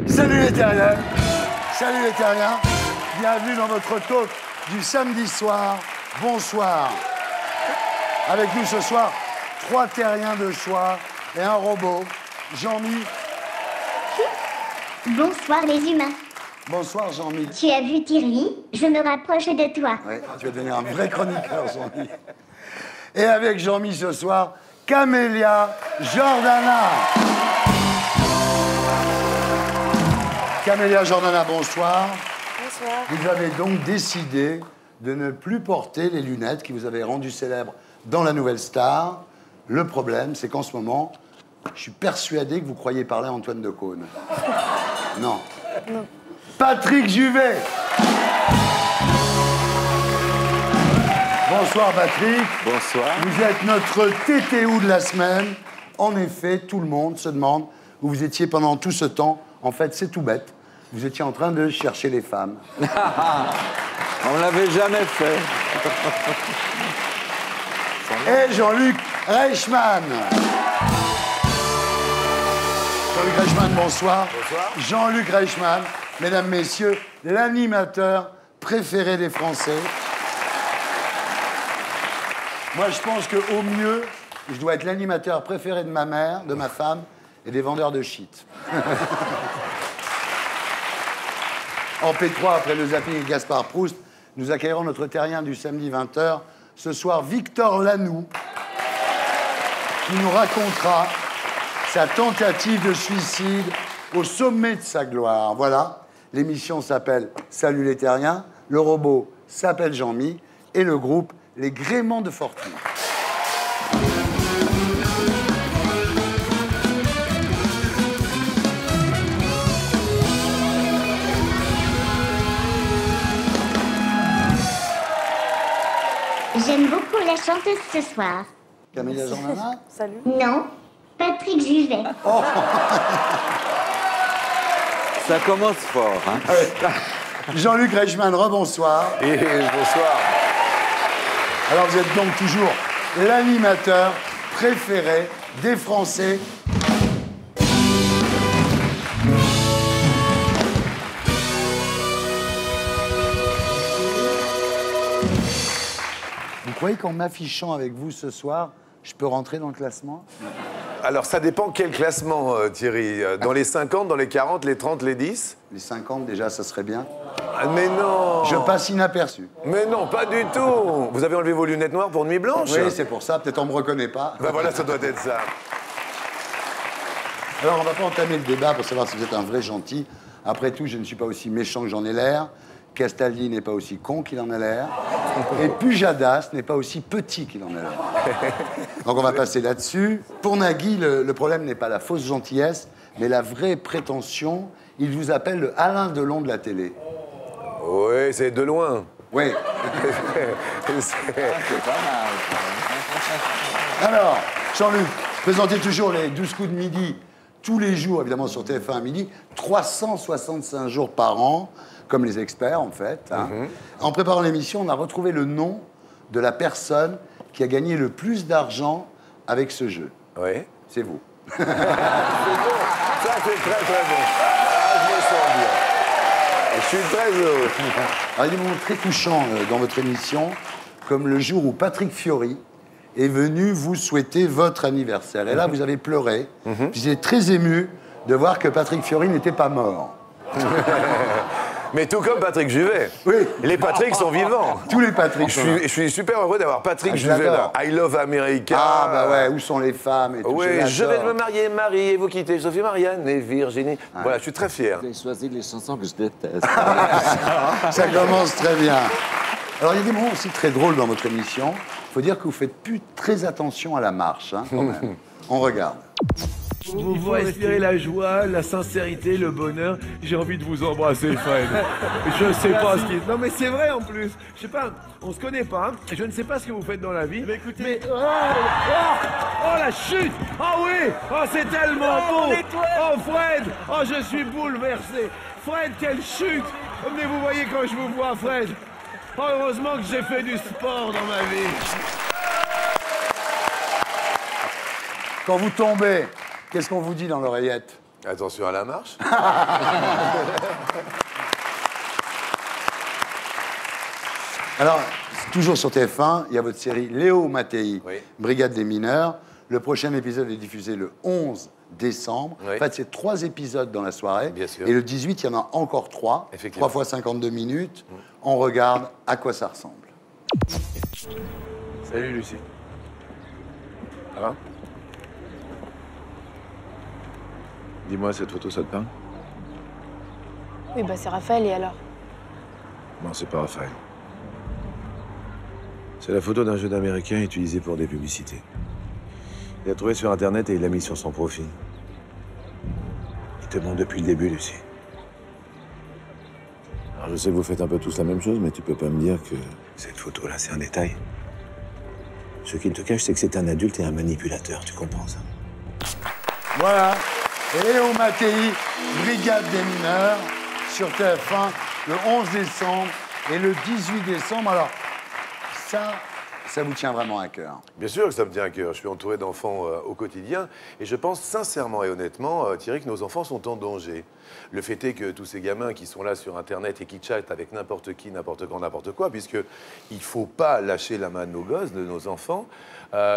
Salut les terriens. Salut les terriens. Bienvenue dans notre talk du samedi soir. Bonsoir. Avec nous ce soir, 3 terriens de choix et un robot. Jean-Mi. Bonsoir les humains. Bonsoir Jean-Mi. Tu as vu Thierry? Je me rapproche de toi. Oui, tu vas devenir un vrai chroniqueur, Jean-Mi. Et avec Jean-Mi ce soir, Camélia Jordana. Camélia Jordana, bonsoir. Bonsoir. Vous avez donc décidé de ne plus porter les lunettes qui vous avaient rendu célèbre dans La Nouvelle Star. Le problème, c'est qu'en ce moment, je suis persuadé que vous croyez parler à Antoine Decaune. Non. Non. Patrick Juvet. Bonsoir Patrick. Bonsoir. Vous êtes notre TTO de la semaine. En effet, tout le monde se demande où vous étiez pendant tout ce temps. En fait, c'est tout bête. Vous étiez en train de chercher les femmes. On ne l'avait jamais fait. Et Jean-Luc Reichmann. Jean-Luc Reichmann, bonsoir. Bonsoir. Jean-Luc Reichmann, mesdames, messieurs, l'animateur préféré des Français. Moi, je pense qu'au mieux, je dois être l'animateur préféré de ma mère, de ma femme et des vendeurs de shit. En P3, après le zapping et Gaspard Proust, nous accueillerons notre terrien du samedi 20h. Ce soir, Victor Lanoux, qui nous racontera sa tentative de suicide au sommet de sa gloire. Voilà, l'émission s'appelle Salut les terriens, le robot s'appelle Jean-Mi et le groupe Les Gréments de Fortune. J'aime beaucoup la chanteuse ce soir. Camélia Jordana. Salut. Non, Patrick Juvet. Ça commence fort, hein. Jean-Luc Reichmann, rebonsoir. Et bonsoir. Alors vous êtes donc toujours l'animateur préféré des Français. Vous croyez qu'en m'affichant avec vous ce soir, je peux rentrer dans le classement? Alors, ça dépend quel classement, Thierry. Dans les 50, dans les 40, les 30, les 10? Les 50, déjà, ça serait bien. Ah, mais non! Je passe inaperçu. Mais non, pas du tout! Vous avez enlevé vos lunettes noires pour Nuit Blanche? Oui, c'est pour ça. Peut-être on me reconnaît pas. Ben voilà, ça doit être ça. Alors, on va pas entamer le débat pour savoir si vous êtes un vrai gentil. Après tout, je ne suis pas aussi méchant que j'en ai l'air. Castaldi n'est pas aussi con qu'il en a l'air. Et Pujadas n'est pas aussi petit qu'il en a l'air. Donc on va passer là-dessus. Pour Nagui, le problème n'est pas la fausse gentillesse, mais la vraie prétention. Il vous appelle le Alain Delon de la télé. Oui, c'est de loin. Oui. C'est pas mal. Alors, Jean-Luc, présentez toujours les 12 coups de midi tous les jours, évidemment sur TF1 à midi, 365 jours par an, comme les experts en fait. Hein. En préparant l'émission, on a retrouvé le nom de la personne qui a gagné le plus d'argent avec ce jeu. Oui. C'est vous. C'est bon. Ça, c'est très, très bon. Ah, je me sens bien. Je suis très heureux. Alors, il y a des moments très touchants dans votre émission, comme le jour où Patrick Fiori est venu vous souhaiter votre anniversaire. Et là, vous avez pleuré. Vous êtes très ému de voir que Patrick Fiori n'était pas mort. Mais tout comme Patrick Juvet. Oui. Les Patrick sont vivants. Tous les Patrick. Je suis super heureux d'avoir Patrick je Juvet là. l'adore. I Love America. Ah, bah ouais, où sont les femmes et tout. Oui, je vais me marier, Marie, et vous quitter Sophie, Marianne et Virginie. Voilà, je suis très fier. Vous avez choisi les chansons que je déteste. Ça commence très bien. Alors, il y a des moments aussi très drôles dans votre émission. Il faut dire que vous faites plus très attention à la marche, hein, quand même. On regarde. Il faut respirer la joie, la sincérité, le bonheur. J'ai envie de vous embrasser, Fred. Je sais pas ce qui est... Non, mais c'est vrai en plus. Je sais pas, on se connaît pas. Je ne sais pas ce que vous faites dans la vie. Mais écoutez... Mais... Oh, la chute! Oh oui! Oh, c'est tellement beau! Oh, Fred! Oh, je suis bouleversé! Fred, quelle chute! Mais vous voyez quand je vous vois, Fred! Oh, heureusement que j'ai fait du sport dans ma vie! Quand vous tombez, qu'est-ce qu'on vous dit dans l'oreillette? Attention à la marche. Alors, toujours sur TF1, il y a votre série Léo Mattei, Oui. Brigade des mineurs. Le prochain épisode est diffusé le 11 décembre. Oui. En fait, c'est 3 épisodes dans la soirée. Bien sûr. Et le 18, il y en a encore 3. Effectivement. 3 fois 52 minutes. On regarde à quoi ça ressemble. Salut, Lucie. Ça va? Dis-moi, cette photo, ça te parle? Oui, bah c'est Raphaël, et alors? Non, c'est pas Raphaël. C'est la photo d'un jeune Américain utilisé pour des publicités. Il l'a trouvé sur Internet et il l'a mis sur son profil. Il te montre depuis le début, Lucie. Alors, je sais que vous faites un peu tous la même chose, mais tu peux pas me dire que cette photo-là, c'est un détail. Ce qu'il te cache, c'est que c'est un adulte et un manipulateur, tu comprends ça? Voilà. Léo Mattei, Brigade des mineurs, sur TF1, le 11 décembre et le 18 décembre. Alors, ça vous tient vraiment à cœur. Bien sûr que ça me tient à cœur. Je suis entouré d'enfants au quotidien et je pense sincèrement et honnêtement, Thierry, que nos enfants sont en danger. Le fait est que tous ces gamins qui sont là sur Internet et qui chattent avec n'importe qui, n'importe quand, n'importe quoi, puisqu'il ne faut pas lâcher la main de nos gosses, de nos enfants,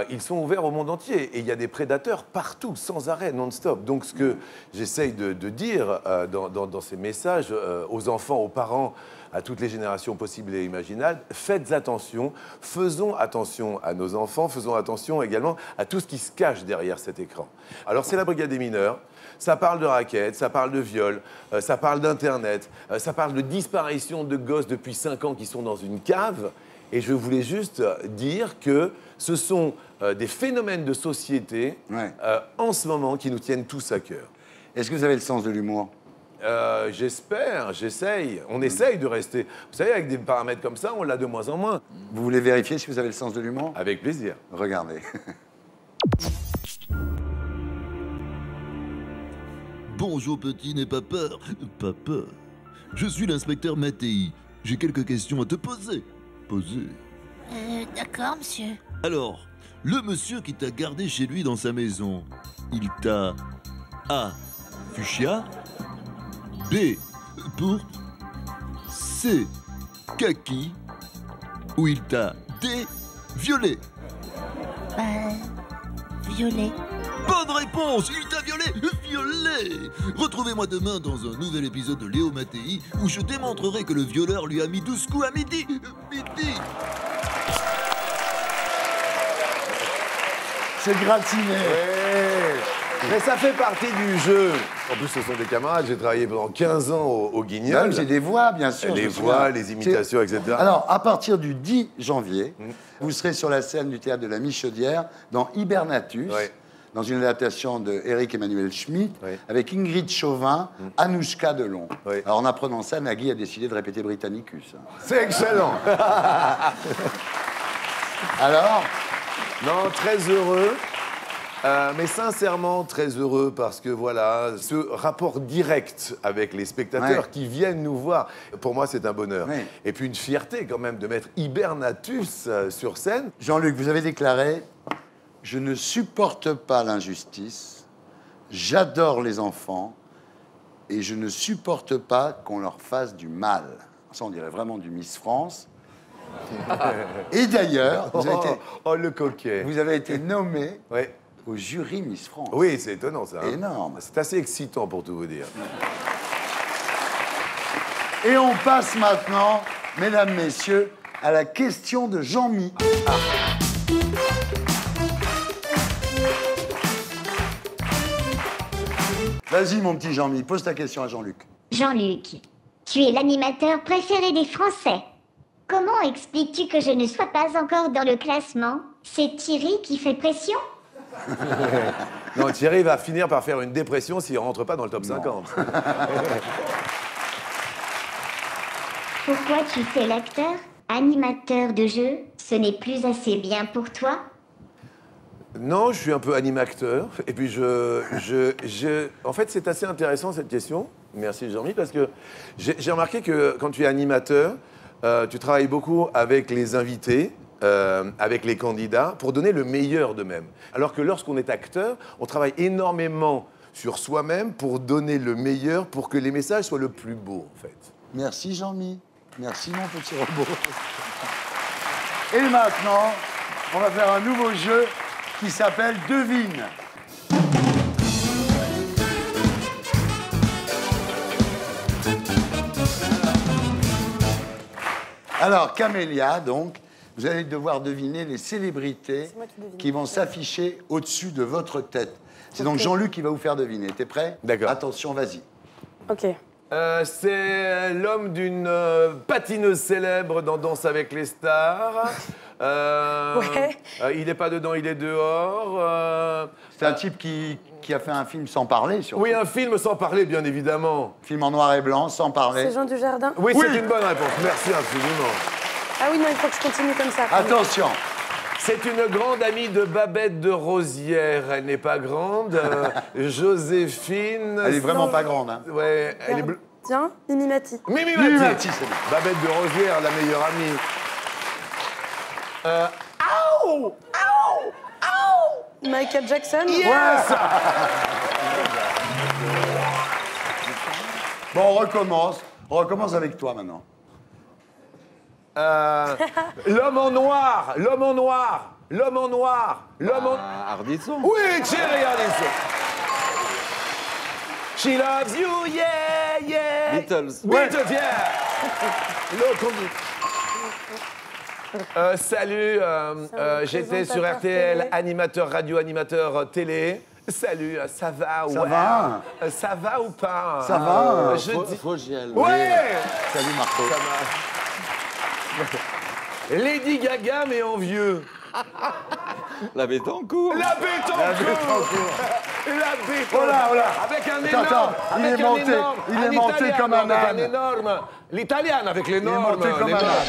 ils sont ouverts au monde entier. Et il y a des prédateurs partout, sans arrêt, non-stop. Donc ce que j'essaye de dire dans ces messages aux enfants, aux parents, à toutes les générations possibles et imaginables, faites attention, faisons attention à nos enfants, faisons attention également à tout ce qui se cache derrière cet écran. Alors c'est la Brigade des mineurs, ça parle de raquettes, ça parle de viol, ça parle d'Internet, ça parle de disparition de gosses depuis 5 ans qui sont dans une cave. Et je voulais juste dire que ce sont des phénomènes de société en ce moment qui nous tiennent tous à cœur. Est-ce que vous avez le sens de l'humour? J'espère, j'essaye. On essaye de rester. Vous savez, avec des paramètres comme ça, on l'a de moins en moins. Vous voulez vérifier si vous avez le sens de l'humour? Avec plaisir. Regardez. Bonjour petit, n'aie pas peur. Pas peur. Je suis l'inspecteur Mattei. J'ai quelques questions à te poser. Poser. D'accord, monsieur. Alors, le monsieur qui t'a gardé chez lui dans sa maison, il t'a A. Fuchsia, B. Pourpre, C. Kaki, ou il t'a D. Violet. Violet. Bonne réponse, il t'a violé, violet. Retrouvez-moi demain dans un nouvel épisode de Léo Mattei où je démontrerai que le violeur lui a mis 12 coups à midi. Midi. C'est gratiné. Mais ça fait partie du jeu. En plus, ce sont des camarades. J'ai travaillé pendant 15 ans au Guignol. Même, j'ai des voix, bien sûr. Les je me voix, souviens. les imitations, etc. Alors, à partir du 10 janvier, vous serez sur la scène du théâtre de la Michaudière dans Hibernatus, dans une adaptation de Éric Emmanuel Schmitt, avec Ingrid Chauvin, Anouchka Delon. Alors, en apprenant ça, Nagui a décidé de répéter Britannicus. C'est excellent. Alors? Non, très heureux. Mais sincèrement, très heureux parce que voilà, ce rapport direct avec les spectateurs qui viennent nous voir, pour moi, c'est un bonheur. Et puis une fierté quand même de mettre Hibernatus sur scène. Jean-Luc, vous avez déclaré « Je ne supporte pas l'injustice, j'adore les enfants et je ne supporte pas qu'on leur fasse du mal. » Ça, on dirait vraiment du Miss France. Et d'ailleurs, le coquet. Vous avez été nommé au jury Miss France. Oui, c'est étonnant ça. Énorme. C'est assez excitant pour tout vous dire. Et on passe maintenant, mesdames, messieurs, à la question de Jean-Mi. Vas-y, mon petit Jean-Mi, pose ta question à Jean-Luc. Jean-Luc, tu es l'animateur préféré des Français. Comment expliques-tu que je ne sois pas encore dans le classement? C'est Thierry qui fait pression? Non, Thierry va finir par faire une dépression s'il ne rentre pas dans le top 50. Pourquoi tu fais l'acteur? Animateur de jeu, ce n'est plus assez bien pour toi? Non, je suis un peu animacteur. Et puis, en fait, c'est assez intéressant, cette question. Merci, Jean-Mi, parce que j'ai remarqué que quand tu es animateur, tu travailles beaucoup avec les invités, avec les candidats, pour donner le meilleur d'eux-mêmes. Alors que lorsqu'on est acteur, on travaille énormément sur soi-même pour donner le meilleur, pour que les messages soient le plus beaux, en fait. Merci, Jean-Mi. Merci, mon petit robot. Et maintenant, on va faire un nouveau jeu qui s'appelle Devine. Alors, Camélia, donc, vous allez devoir deviner les célébrités qui vont s'afficher au-dessus de votre tête. C'est donc Jean-Luc qui va vous faire deviner. T'es prêt? D'accord. Attention, vas-y. Ok. C'est l'homme d'une patineuse célèbre dans Danse avec les stars. Ouais. Il n'est pas dedans, il est dehors. C'est un type qui a fait un film sans parler, surtout. Oui, un film sans parler, bien évidemment. Film en noir et blanc, sans parler. C'est Jean Dujardin? Oui, c'est une bonne réponse. Merci infiniment. Ah oui, non, il faut que je continue comme ça. Attention. C'est une grande amie de Babette de Rosière. Elle n'est pas grande. Joséphine. Elle est vraiment pas grande, hein. Ouais, elle est bleue. Tiens, Mimi Mati. Mimi Mimi Mati. Mati, c'est bien. Babette de Rosière, la meilleure amie. Michael Jackson. Yes. Bon, on recommence. On recommence avec toi maintenant. L'homme en noir. L'homme en noir. L'homme en noir. L'homme en... Ardisson. Oui, Thierry Ardisson. She loves you, yeah, yeah. Beatles. Beatles, yeah. L'autre, salut, j'étais sur RTL, animateur radio, animateur télé. Salut, ça va? Ça ouais. va? Ça va ou pas? Ça va? Je dis... Fogiel. Ouais. Salut, Marco. Ça va. Lady Gaga, mais en vieux. La Bettencourt. La Bettencourt. La Bettencourt. Oh là, oh là. Avec un Attends, énorme. il avec est un monté. énorme, Il un est monté Italien, comme un avec âne. énorme. L'italienne avec Il est l'énorme. monté comme un l'énorme. âne.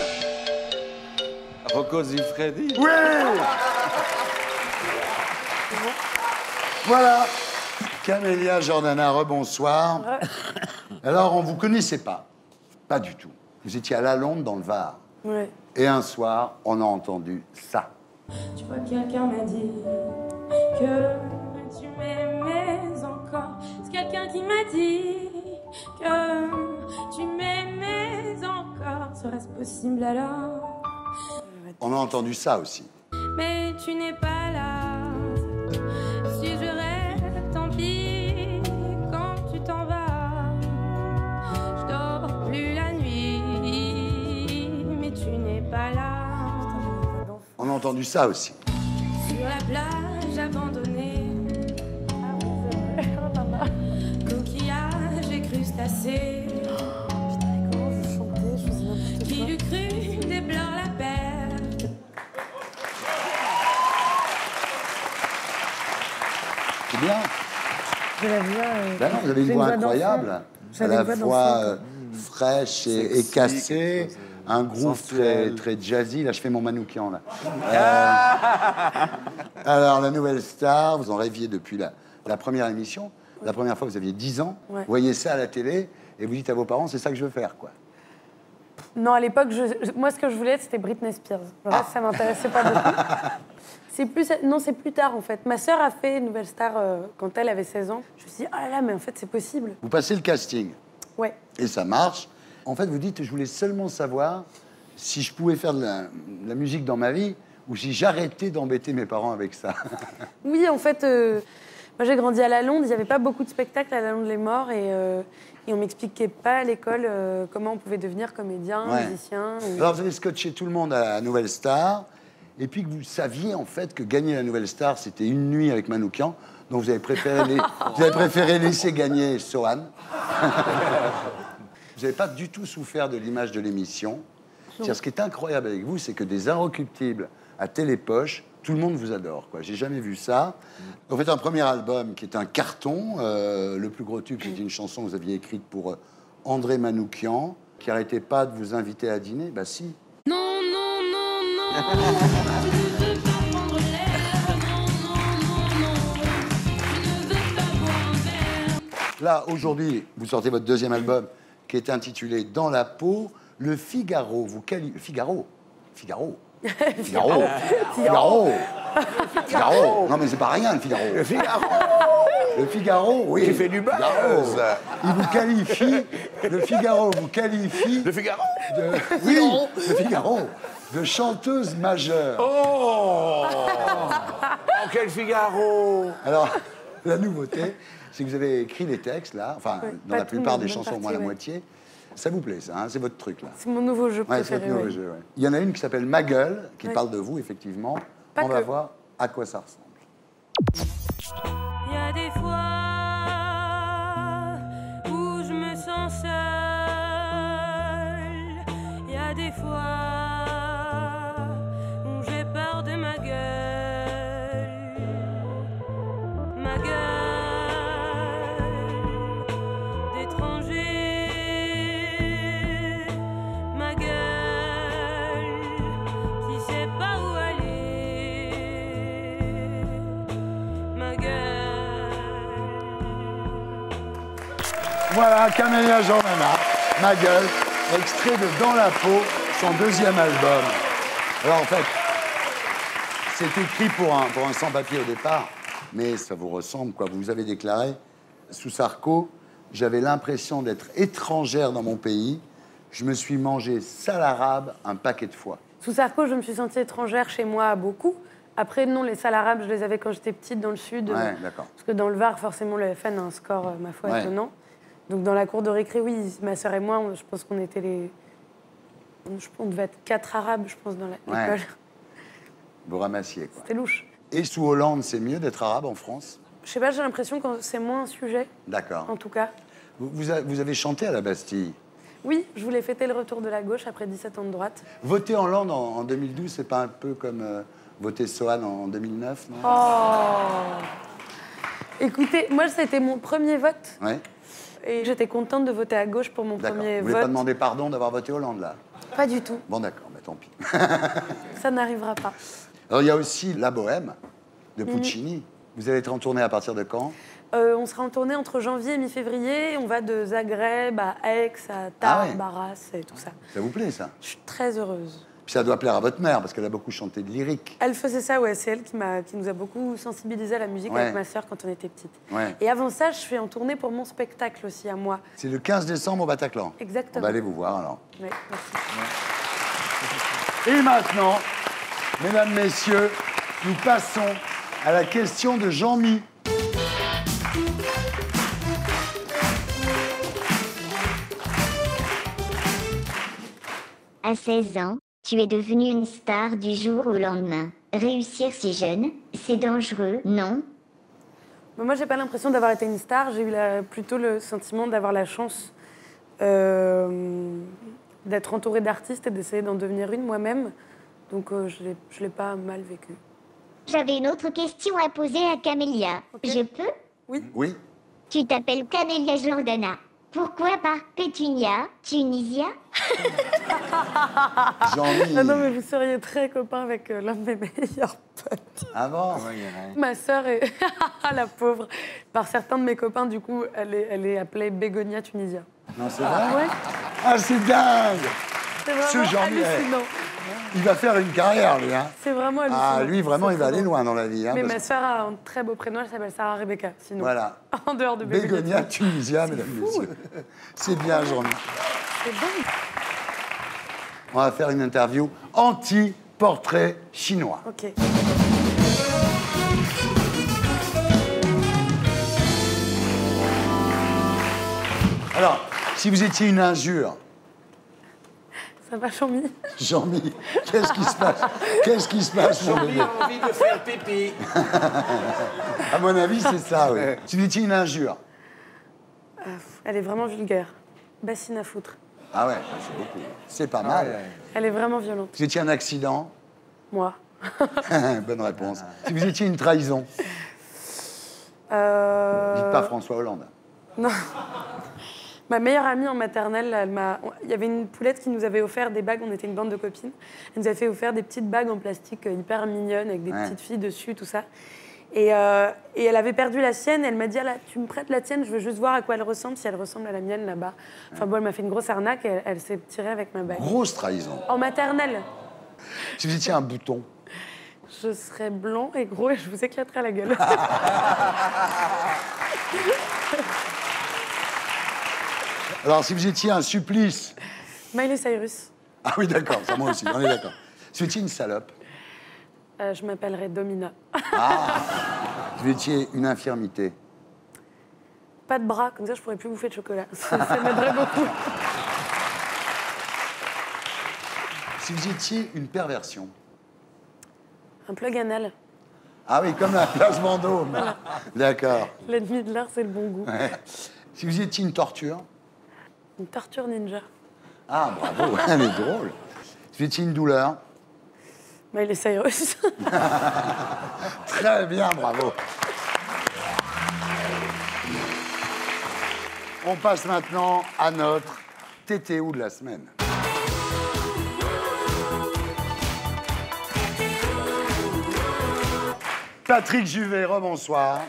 Rocco Siffredi. Oui. Voilà. Camélia Jordana, rebonsoir. Alors, on ne vous connaissait pas. Pas du tout. Vous étiez à Lalonde, dans le Var. Ouais. Et un soir, on a entendu ça. Tu vois, quelqu'un m'a dit que tu m'aimais encore. C'est quelqu'un qui m'a dit que tu m'aimais encore. Serait-ce possible alors? On a entendu ça aussi. Mais tu n'es pas là. Si je rêve, tant pis. Quand tu t'en vas, je dors plus la nuit. Mais tu n'es pas là. On a entendu ça aussi. Sur la plage abandonnée, coquillages et crustacés. Putain, comment vous chantez? Je faisais n'importe Qui quoi. l'eût cru déplore la perte. C'est bien. J'ai la voix. Ben non, vous avez une j'ai voix d'enfant. incroyable. À J'avais la une voix fois d'enfant, fraîche et Sexy, cassée. comme ça. Un groove Sensuel. très jazzy. Là, je fais mon manoukian, là. Alors, la nouvelle star, vous en rêviez depuis la première émission. La première fois, vous aviez 10 ans. Ouais. Vous voyez ça à la télé et vous dites à vos parents, c'est ça que je veux faire, quoi. Non, à l'époque, moi, ce que je voulais être, c'était Britney Spears. Le reste, ça m'intéressait pas beaucoup. C'est plus tard, en fait. Ma sœur a fait Nouvelle Star quand elle avait 16 ans. Je me suis dit, oh là là, mais en fait, c'est possible. Vous passez le casting Ouais. et ça marche. En fait, vous dites, je voulais seulement savoir si je pouvais faire de la musique dans ma vie ou si j'arrêtais d'embêter mes parents avec ça. Oui, en fait, moi, j'ai grandi à Lalonde. Il n'y avait pas beaucoup de spectacles à Lalonde-les-Morts et on m'expliquait pas à l'école comment on pouvait devenir comédien, Ouais. musicien. ou- Alors, vous avez scotché tout le monde à la Nouvelle Star, et puis que vous saviez, en fait, que gagner la Nouvelle Star, c'était une nuit avec Manoukian, donc vous avez préféré laisser gagner Sohan. Vous n'avez pas du tout souffert de l'image de l'émission. C'est-à-dire, ce qui est incroyable avec vous, c'est que des inrecuptibles à Télépoche Tout le monde vous adore, quoi. J'ai jamais vu ça. Vous faites un premier album qui est un carton. Le plus gros tube, c'était une chanson que vous aviez écrite pour André Manoukian, qui arrêtait pas de vous inviter à dîner. Bah si. Non, non, non, non, je ne veux pas prendre l'air. Non, non, non, non, je ne veux pas boire un verre. Là, aujourd'hui, vous sortez votre deuxième album qui est intitulé Dans la peau. Le Figaro vous qualifie... Figaro. Non, mais c'est pas rien, le Figaro. Le Figaro. Le Figaro, oui. Qui fait du buzz. Il vous qualifie... Le Figaro vous qualifie... Le Figaro. Oui, le Figaro. De chanteuse majeure. Oh, quel Figaro. Alors, la nouveauté, c'est que vous avez écrit les textes, là. Enfin, Oui, dans pas la tout, plupart mais des une bonne chansons, au moins partie, la ouais. moitié. Ça vous plaît, ça, hein, c'est votre truc, là. C'est mon nouveau jeu Ouais, c'est préféré. votre nouveau oui. jeu, ouais. Il y en a une qui s'appelle Ma gueule, qui Oui. parle de vous, effectivement. Pas On va que. voir à quoi ça ressemble. Il y a des fois où je me sens seule. Il y a des fois où j'ai peur de ma gueule. Ma gueule d'étranger. Ma gueule qui sait pas où aller. Ma gueule. Voilà, Camélia Jordana, Ma gueule, extrait de Dans la peau, son deuxième album. Alors, en fait, c'est écrit pour un sans-papier au départ, mais ça vous ressemble, quoi. Vous avez déclaré, sous Sarko, j'avais l'impression d'être étrangère dans mon pays. Je me suis mangé sale arabe un paquet de fois. Sous Sarko, je me suis sentie étrangère chez moi beaucoup. Après, non, les salles arabes, je les avais quand j'étais petite dans le sud. Ouais, d'accord. Parce que dans le Var, forcément, le FN a un score, ma foi, Ouais. étonnant. Donc dans la cour de récré, oui, ma sœur et moi, je pense qu'on était les... On devait être 4 arabes, je pense, dans Ouais. l'école. Vous ramassiez, quoi. C'était louche. Et sous Hollande, c'est mieux d'être arabe en France? Je sais pas, j'ai l'impression que c'est moins un sujet, D'accord. en tout cas. Vous avez chanté à la Bastille. Oui, je voulais fêter le retour de la gauche après 17 ans de droite. Voter Hollande en 2012, c'est pas un peu comme voter Sohan en 2009, non? Oh Écoutez, moi, c'était mon premier vote. Ouais. Et j'étais contente de voter à gauche pour mon D'accord. premier Vous voulez vote. pas demander pardon d'avoir voté Hollande, là? Pas du tout. Bon, d'accord, mais tant pis. Ça n'arrivera pas. Alors, il y a aussi La Bohème, de Mhm. Puccini. Vous allez être en tournée à partir de quand? On sera en tournée entre janvier et mi-février. On va de Zagreb à Aix, à Tarbes, Ah ouais. Barras et tout ça. Ça vous plaît, ça? Je suis très heureuse. Puis ça doit plaire à votre mère, parce qu'elle a beaucoup chanté de lyrique. Elle faisait ça, ouais. C'est elle qui nous a beaucoup sensibilisés à la musique Ouais. avec ma sœur quand on était petite. Ouais. Et avant ça, je suis en tournée pour mon spectacle aussi, à moi. C'est le 15 décembre au Bataclan. On Exactement. va aller vous voir, alors. Ouais, merci. Et maintenant, mesdames, messieurs, nous passons à la question de Jean-Mi. À 16 ans, tu es devenue une star du jour au lendemain. Réussir si jeune, c'est dangereux, non? Mais moi, j'ai pas l'impression d'avoir été une star. J'ai eu plutôt le sentiment d'avoir la chance d'être entourée d'artistes et d'essayer d'en devenir une moi-même. Donc, je l'ai pas mal vécu. J'avais une autre question à poser à Camélia. Je peux? Oui. Tu t'appelles Camélia Jordana. Pourquoi pas Pétunia, Tunisia? Jean-Mi. Ah non, mais vous seriez très copain avec l'un de mes meilleurs potes. Avant. Ma sœur est... la pauvre. Par certains de mes copains, du coup, elle est appelée Bégonia Tunisia. Non, c'est vrai? Ouais, Ah, c'est dingue! c'est Ce vraiment Jean-Mi, hallucinant. il va faire une carrière, lui. Hein. C'est vraiment hallucinant. Ah, lui, vraiment, C'est il va trop aller drôle. loin dans la vie. Hein, Mais parce ma sœur a un très beau prénom, elle s'appelle Sarah Rebecca, sinon. Voilà. En dehors de Bégonia. Bégonia Tunisia, mesdames et messieurs. C'est bien, Jean-Mi. C'est dingue. On va faire une interview anti-portrait chinois. Ok. Alors, si vous étiez une injure, Ça va, Jean-Mi? Jean-Mi, qu'est-ce qui se passe? Qu'est-ce qui se passe, Jean-Mi? envie de faire pipi. À mon avis, c'est ça, oui. Si vous étiez une injure. Elle est vraiment vulgaire. Bassine à foutre. Ah ouais, c'est beaucoup. C'est pas mal. Elle est vraiment violente. Si vous étiez un accident. Moi. Bonne réponse. Si vous étiez une trahison, dites pas François Hollande. Non. Ma meilleure amie en maternelle, il y avait une poulette qui nous avait offert des bagues, on était une bande de copines. Elle nous avait fait offert des petites bagues en plastique hyper mignonnes avec des petites filles dessus, tout ça. Et elle avait perdu la sienne, elle m'a dit, ah là, tu me prêtes la tienne, je veux juste voir à quoi elle ressemble, si elle ressemble à la mienne là-bas. Enfin bon, elle m'a fait une grosse arnaque et elle s'est tirée avec ma bague. Grosse trahison. En maternelle. Si vous étiez un bouton. Je serais blanc et gros et je vous éclaterais la gueule. Alors, si vous étiez un supplice. Miley Cyrus. Ah oui, d'accord, ça moi aussi, on est d'accord. Si vous étiez une salope. Je m'appellerais Domina. Si vous étiez une infirmité. Pas de bras, comme ça je pourrais plus bouffer de chocolat. Ça m'aiderait beaucoup. Si vous étiez une perversion. Un plug anal. Ah oui, comme la place Vendôme. Voilà. D'accord. L'ennemi de l'art, c'est le bon goût. Ouais. Si vous étiez une torture. Une torture ninja. Ah, bravo, elle est drôle. Si vous étiez une douleur. Miley Cyrus. Très bien, bravo. On passe maintenant à notre TTO de la semaine. Patrick Juvet, rebonsoir.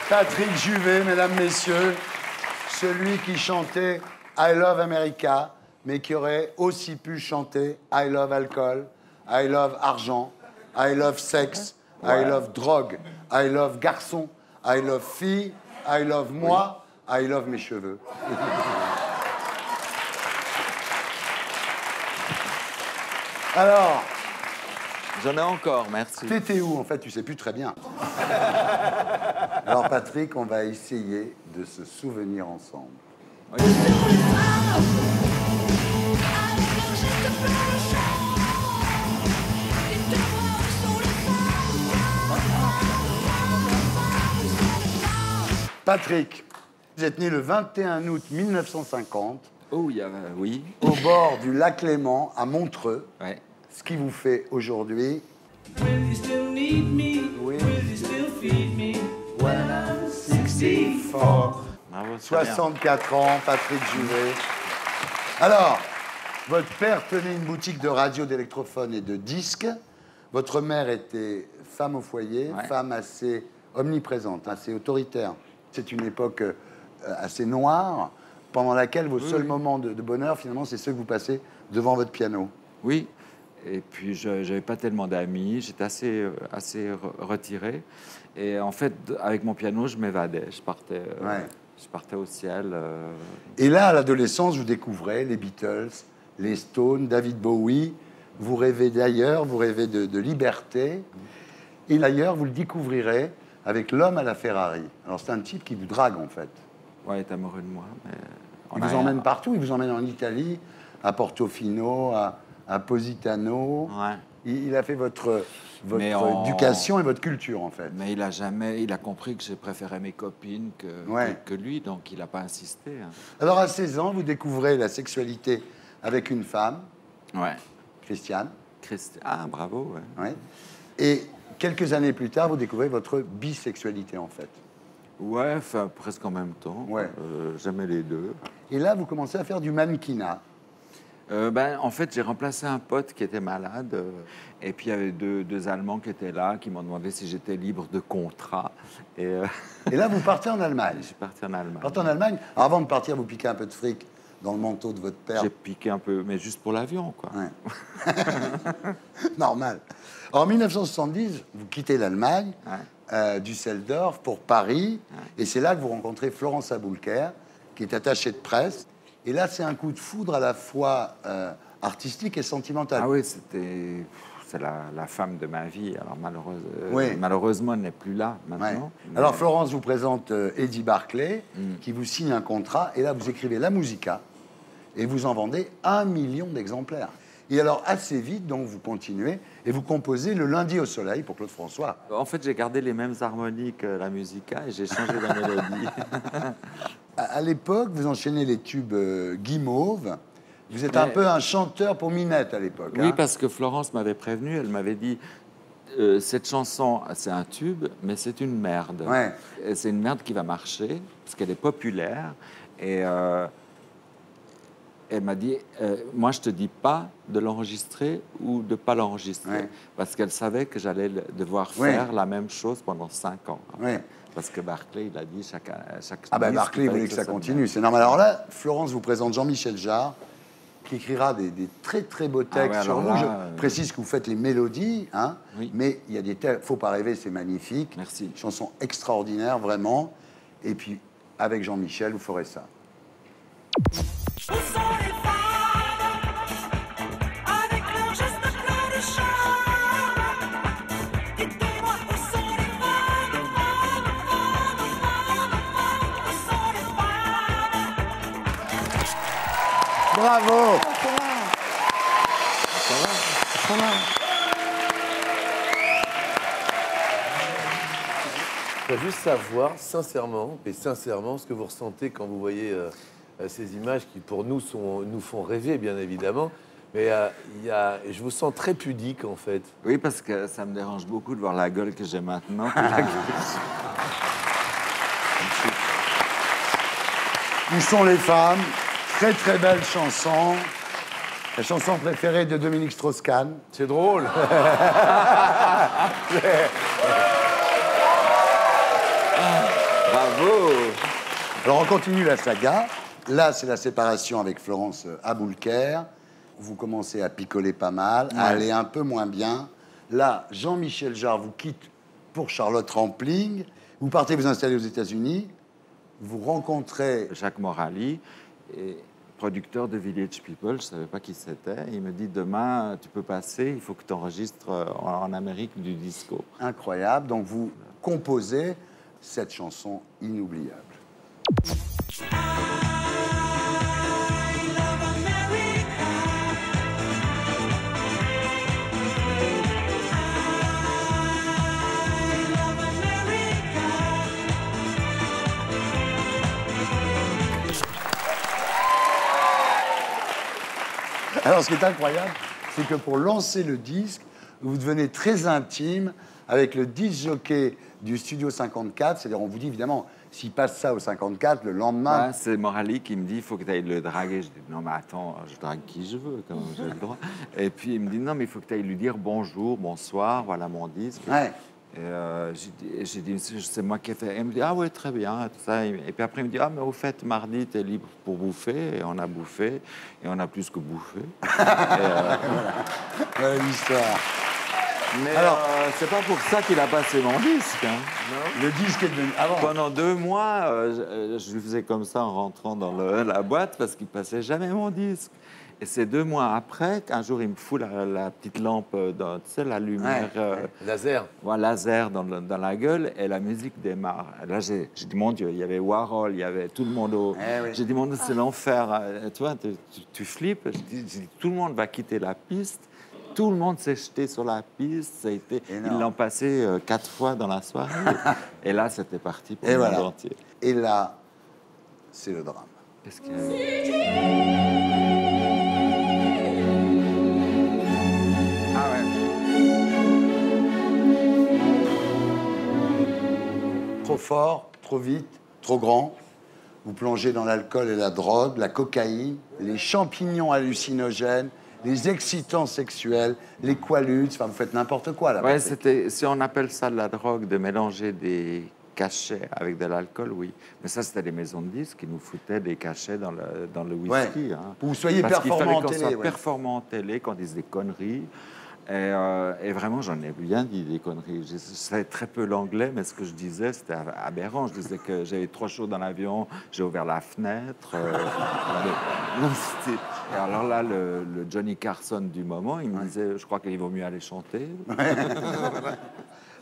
Patrick Juvet, mesdames, messieurs, celui qui chantait I Love America, mais qui aurait aussi pu chanter I Love Alcool, I Love Argent, I Love Sex, I Love Drogue, I Love Garçon, I Love Fille, I Love Moi, I Love Mes Cheveux. Alors... J'en ai encore, merci. T'étais où, en fait? Tu sais plus très bien. Alors, Patrick, on va essayer de se souvenir ensemble. Oui. Patrick, vous êtes né le 21 août 1950. Oh, oui. Au bord du lac Léman, à Montreux. Ouais. Ce qui vous fait aujourd'hui... Oui. 64. Bravo, 64 ans, Patrick Juvet. Alors, votre père tenait une boutique de radio, d'électrophone et de disques. Votre mère était femme au foyer, femme assez omniprésente, assez autoritaire. C'est une époque assez noire, pendant laquelle vos seuls moments de bonheur, finalement, c'est ceux que vous passez devant votre piano. Oui. Et puis, je n'avais pas tellement d'amis. J'étais assez retiré. Et en fait, avec mon piano, je m'évadais. Je partais au ciel. Et là, à l'adolescence, vous découvrez les Beatles, les Stones, David Bowie. Vous rêvez d'ailleurs, vous rêvez de liberté. Et d'ailleurs, vous le découvrirez avec l'homme à la Ferrari. Alors, c'est un type qui vous drague, en fait. Ouais, il est amoureux de moi. Mais il vous emmène partout. Il vous emmène en Italie, à Positano. Ouais. Il a fait votre éducation et votre culture, en fait. Mais il a compris que j'ai préféré mes copines que lui, donc il n'a pas insisté. Hein. Alors, à 16 ans, vous découvrez la sexualité avec une femme. Ouais. Christiane. Ah, bravo, ouais. Ouais. Et quelques années plus tard, vous découvrez votre bisexualité, en fait. Ouais, enfin, presque en même temps. Ouais. J'aimais les deux. Et là, vous commencez à faire du mannequinat. En fait, j'ai remplacé un pote qui était malade. Et puis, il y avait deux Allemands qui étaient là, qui m'ont demandé si j'étais libre de contrat. Et là, vous partez en Allemagne. J'ai parti en Allemagne. Partez en Allemagne. Alors, avant de partir, vous piquez un peu de fric dans le manteau de votre père. J'ai piqué un peu, mais juste pour l'avion, quoi. Ouais. Normal. En 1970, vous quittez l'Allemagne, Düsseldorf, pour Paris. Ouais. Et c'est là que vous rencontrez Florence Aboulker, qui est attachée de presse. Et là, c'est un coup de foudre à la fois artistique et sentimental. Ah oui, c'est la femme de ma vie. Alors malheureusement, elle n'est plus là maintenant. Ouais. Mais... Alors Florence vous présente Eddie Barclay, qui vous signe un contrat. Et là, vous écrivez La Musica et vous en vendez 1 million d'exemplaires. Et alors, assez vite, donc, vous continuez et vous composez Le Lundi au Soleil pour Claude François. En fait, j'ai gardé les mêmes harmonies que La Musica et j'ai changé la mélodie. À l'époque, vous enchaînez les tubes Guimauve, Vous êtes un peu un chanteur pour Minette à l'époque. Oui, hein. parce que Florence m'avait prévenu, elle m'avait dit cette chanson, c'est un tube, mais c'est une merde. Ouais. Et c'est une merde qui va marcher, parce qu'elle est populaire. Et elle m'a dit moi, je te dis pas de l'enregistrer ou de pas l'enregistrer. Ouais. Parce qu'elle savait que j'allais devoir Ouais. faire la même chose pendant 5 ans. Ouais. Parce que Barclay, il a dit chaque Ah ben disque, Barclay il fallait voulait que ça sonne continue, c'est normal. Alors là, Florence vous présente Jean-Michel Jarre, qui écrira des très très beaux textes ouais, sur alors vous. là, Je précise que vous faites les mélodies, hein, Oui. mais il y a des textes, faut pas rêver, c'est magnifique. Merci. Chanson extraordinaire, vraiment. Et puis, avec Jean-Michel, vous ferez ça. Où sont les femmes avec leurs gestes pleins de charme? Dites-moi où sont les femmes, où sont les femmes? Bravo! Je voudrais juste savoir, sincèrement, ce que vous ressentez quand vous voyez ces images qui, pour nous, nous font rêver, bien évidemment. Mais je vous sens très pudique, en fait. Oui, parce que ça me dérange beaucoup de voir la gueule que j'ai maintenant. Où sont les femmes? Très très belle chanson. La chanson préférée de Dominique Strauss-Kahn. C'est drôle. Bravo! Alors on continue la saga. Là, c'est la séparation avec Florence Aboulker. Vous commencez à picoler pas mal, à aller un peu moins bien. Là, Jean-Michel Jarre vous quitte pour Charlotte Rampling. Vous partez vous installer aux États-Unis. Vous rencontrez Jacques Morali, producteur de Village People, je ne savais pas qui c'était. Il me dit, demain, tu peux passer, il faut que tu enregistres en Amérique du disco. incroyable. Donc vous composez cette chanson inoubliable. Alors, ce qui est incroyable, c'est que pour lancer le disque, vous devenez très intime avec le disc jockey du Studio 54. C'est-à-dire, on vous dit évidemment, s'il passe ça au 54, le lendemain. Ouais, c'est Morali qui me dit, il faut que tu ailles le draguer. Je dis, non, mais attends, je drague qui je veux, quand même, j'ai le droit. Et puis, il me dit, non, mais il faut que tu ailles lui dire bonjour, bonsoir, voilà mon disque. Ouais. Et j'ai dit, c'est moi qui ai fait. Et il me dit, ah oui, très bien, tout ça. Et puis après, il me dit, ah, mais au fait, mardi, tu es libre pour bouffer. Et on a bouffé, et on a plus que bouffé. Voilà l'histoire. Mais Alors- c'est pas pour ça qu'il a passé mon disque. Hein. Le disque est devenu. Avant. Pendant 2 mois, je lui faisais comme ça en rentrant dans la boîte parce qu'il passait jamais mon disque. Et c'est 2 mois après qu'un jour, il me fout la petite lampe, tu sais, la lumière Laser. voilà, laser dans la gueule et la musique démarre. Et là, j'ai dit, mon Dieu, il y avait Warhol, il y avait tout le monde au... oui. J'ai dit, mon Dieu, c'est l'enfer. Tu vois, tu flippes. J'ai dit, tout le monde va quitter la piste. Tout le monde s'est jeté sur la piste. Ça a été, Énorme. ils l'ont passé 4 fois dans la soirée. Et là, c'était parti pour Et le monde voilà. entier. Et là, c'est le drame. Qu'est-ce qu'il y a eu? Ah ouais. Trop fort, trop vite, trop grand. Vous plongez dans l'alcool et la drogue, la cocaïne, les champignons hallucinogènes, les excitants sexuels, les quaaludes. Enfin, vous faites n'importe quoi là. Ouais, c'était, si on appelle ça de la drogue, de mélanger des cachets avec de l'alcool, oui. Mais ça, c'était les maisons de disques qui nous foutaient des cachets dans le whisky. Ouais. Hein. Pour que vous soyez Parce qu'il performant fallait en qu'on télé, soit ouais. performant en télé, qu'on dise des conneries. Et vraiment, j'en ai bien dit des conneries. Je savais très peu l'anglais, mais ce que je disais, c'était aberrant. Je disais que j'avais trop chaud dans l'avion, j'ai ouvert la fenêtre. Non, c'était... Et alors là, le Johnny Carson du moment, il me disait, je crois qu'il vaut mieux aller chanter.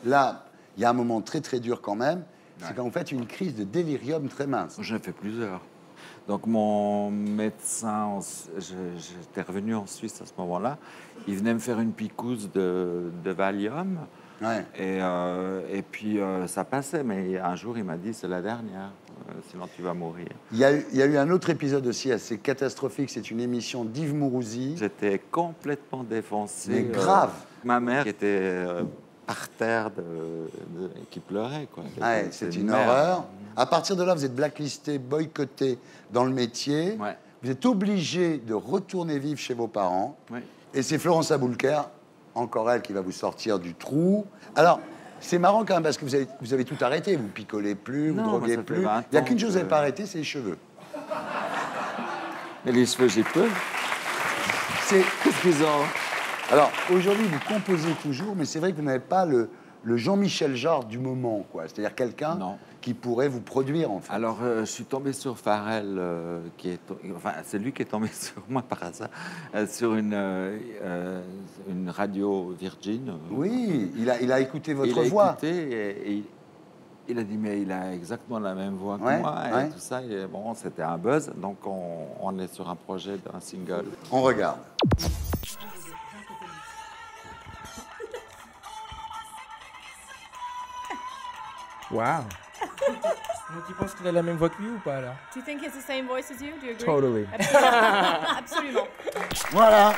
Là, il y a un moment très très dur quand même. C'est quand vous faites une crise de délirium très mince. J'en ai fait plusieurs. Donc mon médecin, j'étais revenu en Suisse à ce moment-là, il venait me faire une picouse de Valium. Ouais. Et puis ça passait, mais un jour il m'a dit c'est la dernière. sinon tu vas mourir. Il y a eu un autre épisode aussi assez catastrophique, c'est une émission d'Yves Mourouzi. J'étais complètement défoncé. Mais grave. Ma mère qui était par terre, qui pleurait. Quoi. Ouais, c'est une horreur. À partir de là, vous êtes blacklisté, boycotté dans le métier. Ouais. Vous êtes obligé de retourner vivre chez vos parents. Ouais. Et c'est Florence Aboulker, encore elle, qui va vous sortir du trou. Alors, c'est marrant quand même, parce que vous avez tout arrêté. Vous picolez plus, vous Non, droguez ça fait plus. 20 Il n'y a ans qu'une chose que vous que- n'avez pas arrêté, c'est les cheveux. Mais les cheveux, j'ai peur. C'est... Qu'est-ce qu'ils ont? Alors, aujourd'hui, vous composez toujours, mais c'est vrai que vous n'avez pas le Jean-Michel Jarre du moment, quoi. C'est-à-dire quelqu'un Non. qui pourrait vous produire, en fait. Alors, je suis tombé sur Pharrell, enfin, c'est lui qui est tombé sur moi par hasard, sur une radio Virgin. Oui, il a écouté votre il a voix. écouté et il a dit, mais il a exactement la même voix que Ouais, moi, et ouais. tout ça. Et bon, c'était un buzz, donc on est sur un projet d'un single. On regarde. Wow. Donc tu penses qu'il a la même voix que lui ou pas là? Do you think he has the same voice as you? Do you agree? Totally. Absolument. Voilà.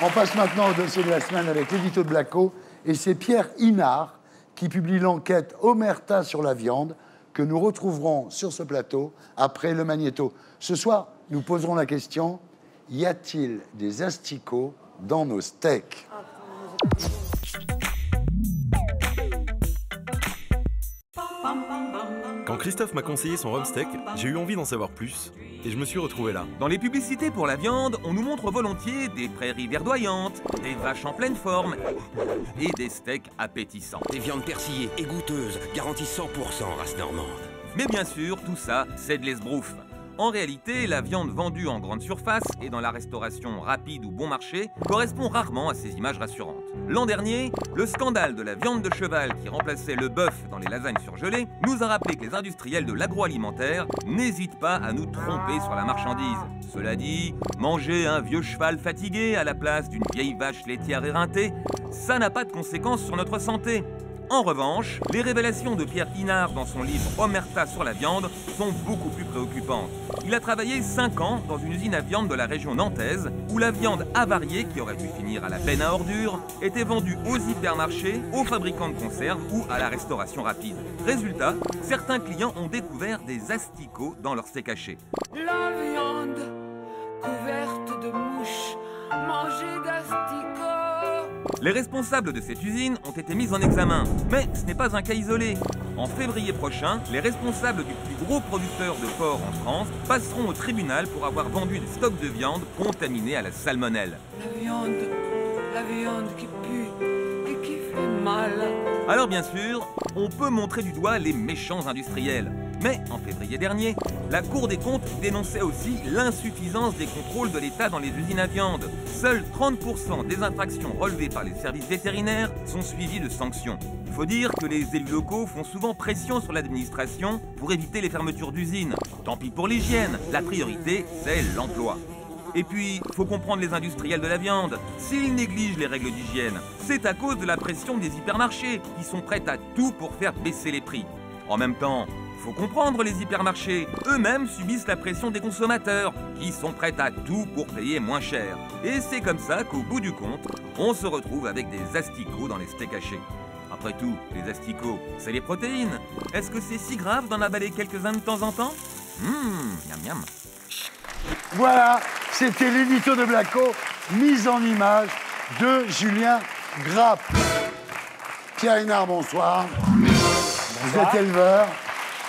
On passe maintenant au dossier de la semaine avec l'édito de Blacko. Et c'est Pierre Inard qui publie l'enquête Omerta sur la viande que nous retrouverons sur ce plateau après le magnéto. Ce soir, nous poserons la question, y a-t-il des asticots dans nos steaks? Quand Christophe m'a conseillé son rumsteak, j'ai eu envie d'en savoir plus et je me suis retrouvé là. Dans les publicités pour la viande, on nous montre volontiers des prairies verdoyantes, des vaches en pleine forme et des steaks appétissants. Des viandes persillées et goûteuses, garanties 100% race normande. Mais bien sûr, tout ça, c'est de l'esbrouf. En réalité, la viande vendue en grande surface et dans la restauration rapide ou bon marché correspond rarement à ces images rassurantes. L'an dernier, le scandale de la viande de cheval qui remplaçait le bœuf dans les lasagnes surgelées nous a rappelé que les industriels de l'agroalimentaire n'hésitent pas à nous tromper sur la marchandise. Cela dit, manger un vieux cheval fatigué à la place d'une vieille vache laitière éreintée, ça n'a pas de conséquences sur notre santé. En revanche, les révélations de Pierre Inard dans son livre Omerta sur la viande sont beaucoup plus préoccupantes. Il a travaillé 5 ans dans une usine à viande de la région nantaise où la viande avariée, qui aurait pu finir à la benne à ordures, était vendue aux hypermarchés, aux fabricants de conserves ou à la restauration rapide. Résultat, certains clients ont découvert des asticots dans leur steak haché. La viande couverte de mouches, mangée d'asticots. Les responsables de cette usine ont été mis en examen, mais ce n'est pas un cas isolé. En février prochain, les responsables du plus gros producteur de porc en France passeront au tribunal pour avoir vendu des stocks de viande contaminés à la salmonelle. La viande qui pue et qui fait mal. Alors bien sûr, on peut montrer du doigt les méchants industriels. Mais en février dernier, la Cour des comptes dénonçait aussi l'insuffisance des contrôles de l'État dans les usines à viande. Seuls 30% des infractions relevées par les services vétérinaires sont suivies de sanctions. Il faut dire que les élus locaux font souvent pression sur l'administration pour éviter les fermetures d'usines. Tant pis pour l'hygiène, la priorité, c'est l'emploi. Et puis, faut comprendre les industriels de la viande. S'ils négligent les règles d'hygiène, c'est à cause de la pression des hypermarchés qui sont prêts à tout pour faire baisser les prix. En même temps, faut comprendre les hypermarchés. Eux-mêmes subissent la pression des consommateurs qui sont prêts à tout pour payer moins cher. Et c'est comme ça qu'au bout du compte, on se retrouve avec des asticots dans les steaks hachés. Après tout, les asticots, c'est les protéines. Est-ce que c'est si grave d'en avaler quelques-uns de temps en temps? Miam miam. Voilà, c'était l'édito de Blacko, mise en image de Julien Grappe. Pierre Inard, bonsoir. Vous êtes éleveur,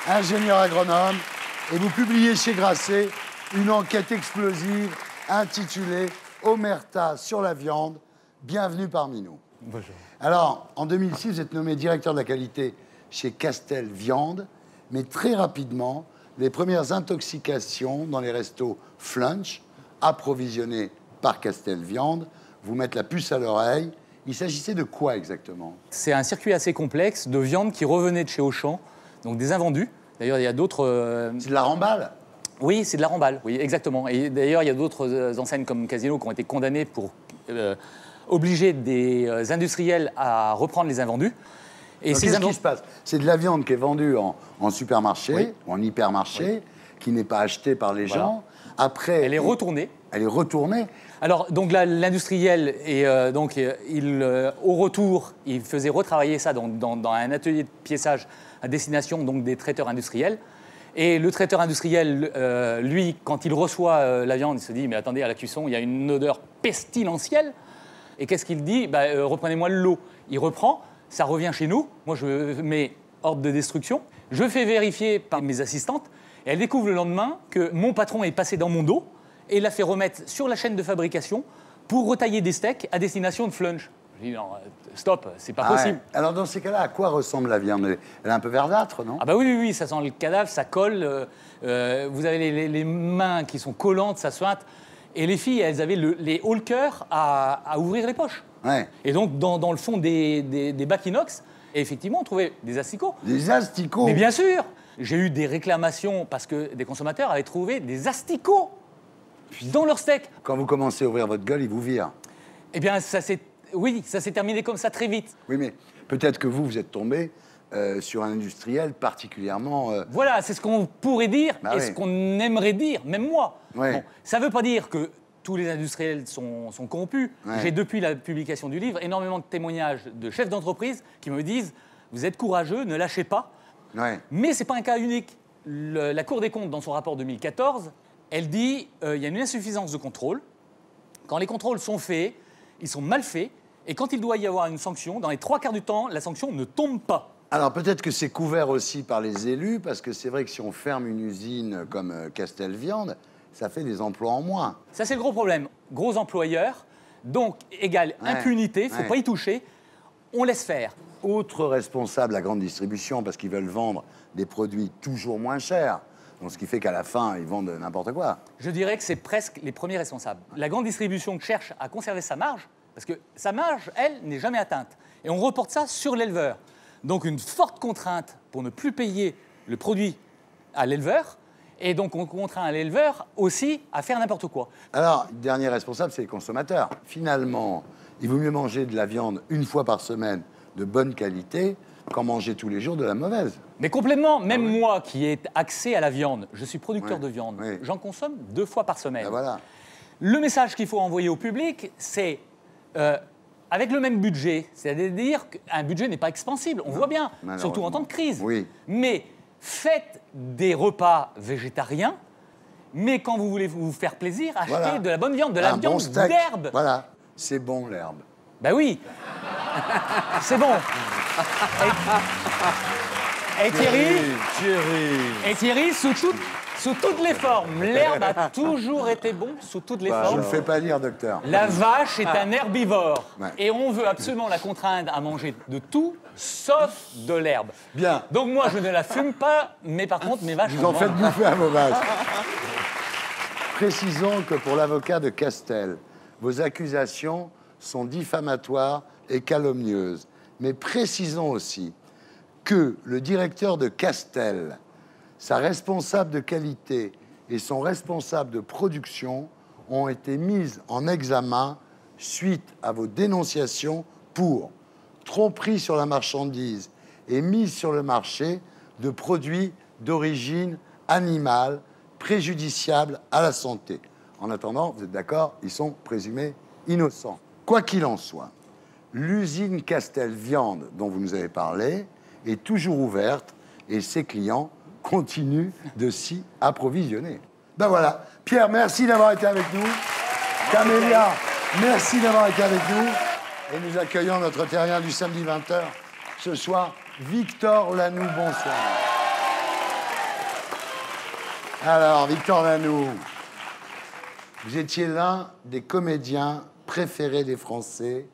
ingénieur agronome, et vous publiez chez Grasset une enquête explosive intitulée Omerta sur la viande. Bienvenue parmi nous. Bonjour. Alors, en 2006, vous êtes nommé directeur de la qualité chez Castel Viande, mais très rapidement, les premières intoxications dans les restos Flunch, approvisionnés par Castel Viande, vous mettent la puce à l'oreille. Il s'agissait de quoi exactement? C'est un circuit assez complexe de viande qui revenait de chez Auchan, donc des invendus. D'ailleurs, il y a d'autres... C'est de la remballe? Oui, c'est de la remballe, oui, exactement. Et d'ailleurs, il y a d'autres enseignes comme Casino qui ont été condamnées pour obliger des industriels à reprendre les invendus. Et Donc, qu'est-ce qui se passe? C'est de la viande qui est vendue en supermarché, ou en hypermarché, qui n'est pas achetée par les gens. Après, elle est retournée. Elle est retournée. Alors, donc là, l'industriel, au retour, il faisait retravailler ça dans un atelier de piéçage à destination donc, des traiteurs industriels. Et le traiteur industriel, lui, quand il reçoit la viande, il se dit « Mais attendez, à la cuisson, il y a une odeur pestilentielle. » Et qu'est-ce qu'il dit? Reprenez-moi le lot. Il reprend, ça revient chez nous. Moi, je mets ordre de destruction. Je fais vérifier par mes assistantes. Et elle découvre le lendemain que mon patron est passé dans mon dos et l'a fait remettre sur la chaîne de fabrication pour retailler des steaks à destination de Flunch. Je dis non, stop, c'est pas possible. Ouais. Alors dans ces cas-là, à quoi ressemble la viande? Elle est un peu verdâtre, non? Ah bah oui, ça sent le cadavre, ça colle. Vous avez les mains qui sont collantes, ça suinte. Et les filles, elles avaient les hauts le cœur à ouvrir les poches. Ouais. Et donc dans le fond des bacs inox, effectivement, on trouvait des asticots. Des asticots? Mais bien sûr. J'ai eu des réclamations parce que des consommateurs avaient trouvé des asticots dans leur steak. Quand vous commencez à ouvrir votre gueule, ils vous virent. Eh bien, ça s'est terminé comme ça très vite. Oui, mais peut-être que vous êtes tombé sur un industriel particulièrement... Voilà, c'est ce qu'on pourrait dire et ce qu'on aimerait dire, même moi. Ouais. Bon, ça ne veut pas dire que tous les industriels sont corrompus. Ouais. J'ai, depuis la publication du livre, énormément de témoignages de chefs d'entreprise qui me disent « Vous êtes courageux, ne lâchez pas ». Ouais. Mais ce n'est pas un cas unique. La Cour des comptes, dans son rapport 2014, elle dit qu'il y a une insuffisance de contrôle. Quand les contrôles sont faits, ils sont mal faits. Et quand il doit y avoir une sanction, dans les 3/4 du temps, la sanction ne tombe pas. Alors peut-être que c'est couvert aussi par les élus, parce que c'est vrai que si on ferme une usine comme Castel Viande, ça fait des emplois en moins. Ça, c'est le gros problème. Gros employeur, donc égale impunité, il ne faut pas y toucher. On laisse faire. Autre responsable, la grande distribution, parce qu'ils veulent vendre des produits toujours moins chers. Donc, ce qui fait qu'à la fin, ils vendent n'importe quoi. Je dirais que c'est presque les premiers responsables. La grande distribution cherche à conserver sa marge, parce que sa marge, elle, n'est jamais atteinte. Et on reporte ça sur l'éleveur. Donc une forte contrainte pour ne plus payer le produit à l'éleveur, et donc on contraint l'éleveur aussi à faire n'importe quoi. Alors, dernier responsable, c'est les consommateurs. Finalement, il vaut mieux manger de la viande une fois par semaine de bonne qualité qu'en manger tous les jours de la mauvaise. Mais complètement, même moi qui ai accès à la viande, je suis producteur de viande, j'en consomme 2 fois par semaine. Ben voilà. Le message qu'il faut envoyer au public, c'est avec le même budget, c'est-à-dire qu'un budget n'est pas expansible, on voit bien, surtout en temps de crise. Oui. Mais faites des repas végétariens, mais quand vous voulez vous faire plaisir, achetez de la bonne viande, de la viande d'herbe. Voilà, c'est bon l'herbe. Ben oui, c'est bon. Et Thierry, sous toutes les formes. L'herbe a toujours été bon sous toutes les formes. Je ne le fais pas lire, docteur. La vache est un herbivore. Ouais. Et on veut absolument la contraindre à manger de tout, sauf de l'herbe. Bien. Donc moi, je ne la fume pas, mais par contre, mes vaches... Vous en faites bouffer à vos vaches. Précisons que pour l'avocat de Castel, vos accusations sont diffamatoires et calomnieuses. Mais précisons aussi que le directeur de Castel, sa responsable de qualité et son responsable de production ont été mises en examen suite à vos dénonciations pour tromperie sur la marchandise et mise sur le marché de produits d'origine animale préjudiciables à la santé. En attendant, vous êtes d'accord, ils sont présumés innocents. Quoi qu'il en soit, l'usine Castel Viande dont vous nous avez parlé est toujours ouverte et ses clients continuent de s'y approvisionner. Ben voilà. Pierre, merci d'avoir été avec nous. Camélia, merci d'avoir été avec nous. Et nous accueillons notre terrien du samedi 20h. Ce soir, Victor Lanoux, bonsoir. Alors, Victor Lanoux, vous étiez l'un des comédiens préférés des Français.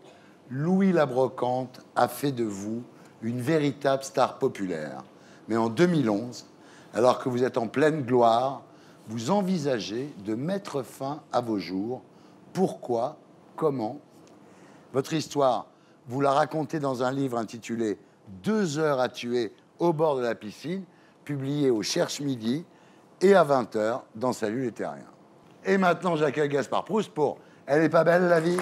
Louis Labrocante a fait de vous une véritable star populaire. Mais en 2011, alors que vous êtes en pleine gloire, vous envisagez de mettre fin à vos jours. Pourquoi? Comment? Votre histoire, vous la racontez dans un livre intitulé « 2 heures à tuer au bord de la piscine », publié au Cherche Midi et à 20h dans Salut les Terriens. Et maintenant, j'accueille Gaspard Proust pour « Elle est pas belle, la vie ?»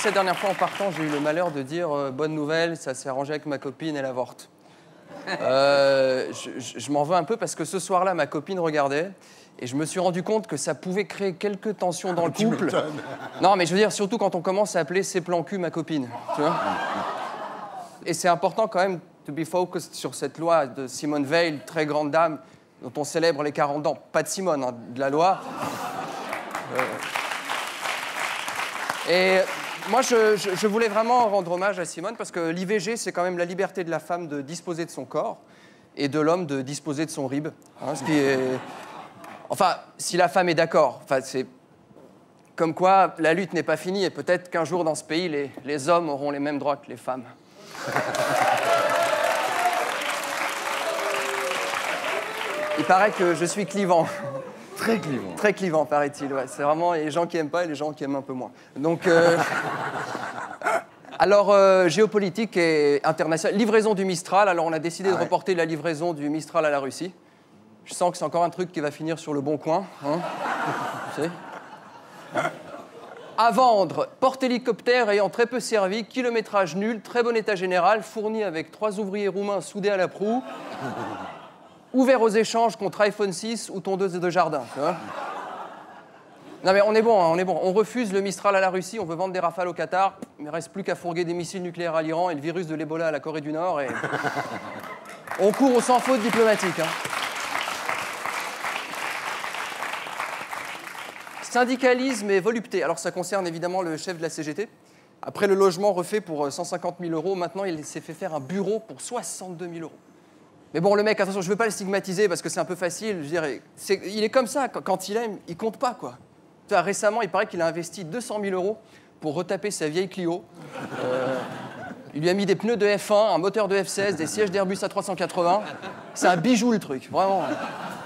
la dernière fois en partant, j'ai eu le malheur de dire bonne nouvelle, ça s'est arrangé avec ma copine, elle avorte. Je m'en veux un peu parce que ce soir-là, ma copine regardait et je me suis rendu compte que ça pouvait créer quelques tensions dans le couple. Non, mais je veux dire, surtout quand on commence à appeler ses plans cul ma copine, tu vois. Et c'est important quand même to be focused sur cette loi de Simone Veil, très grande dame, dont on célèbre les 40 ans. Pas de Simone, hein, de la loi. Et moi, je voulais vraiment rendre hommage à Simone parce que l'IVG, c'est quand même la liberté de la femme de disposer de son corps et de l'homme de disposer de son rib. Hein, ce qui est... Enfin, si la femme est d'accord. Enfin, c'est comme quoi la lutte n'est pas finie et peut-être qu'un jour dans ce pays, les hommes auront les mêmes droits que les femmes. Il paraît que je suis clivant. Très clivant. Très clivant, paraît-il. Ouais. C'est vraiment les gens qui aiment pas et les gens qui aiment un peu moins. Donc, alors, géopolitique et internationale. Livraison du Mistral. Alors, on a décidé de reporter la livraison du Mistral à la Russie. Je sens que c'est encore un truc qui va finir sur le bon coin. Hein. Tu sais. À vendre, porte-hélicoptère ayant très peu servi, kilométrage nul, très bon état général, fourni avec 3 ouvriers roumains soudés à la proue. Ouvert aux échanges contre iPhone 6 ou tondeuse de jardin. Tu vois. Non mais on est bon, hein, on est bon. On refuse le Mistral à la Russie, on veut vendre des Rafales au Qatar, mais il reste plus qu'à fourguer des missiles nucléaires à l'Iran et le virus de l'Ebola à la Corée du Nord et... on court au sans faute diplomatique. Hein. Syndicalisme et volupté. Alors ça concerne évidemment le chef de la CGT. Après le logement refait pour 150 000 €, maintenant il s'est fait faire un bureau pour 62 000 €. Mais bon, le mec, attention, je ne veux pas le stigmatiser parce que c'est un peu facile. Je dirais, il est comme ça. Quand il aime, il compte pas, quoi. Enfin, récemment, il paraît qu'il a investi 200 000 € pour retaper sa vieille Clio. Il lui a mis des pneus de F1, un moteur de F16, des sièges d'Airbus A380. C'est un bijou, le truc, vraiment.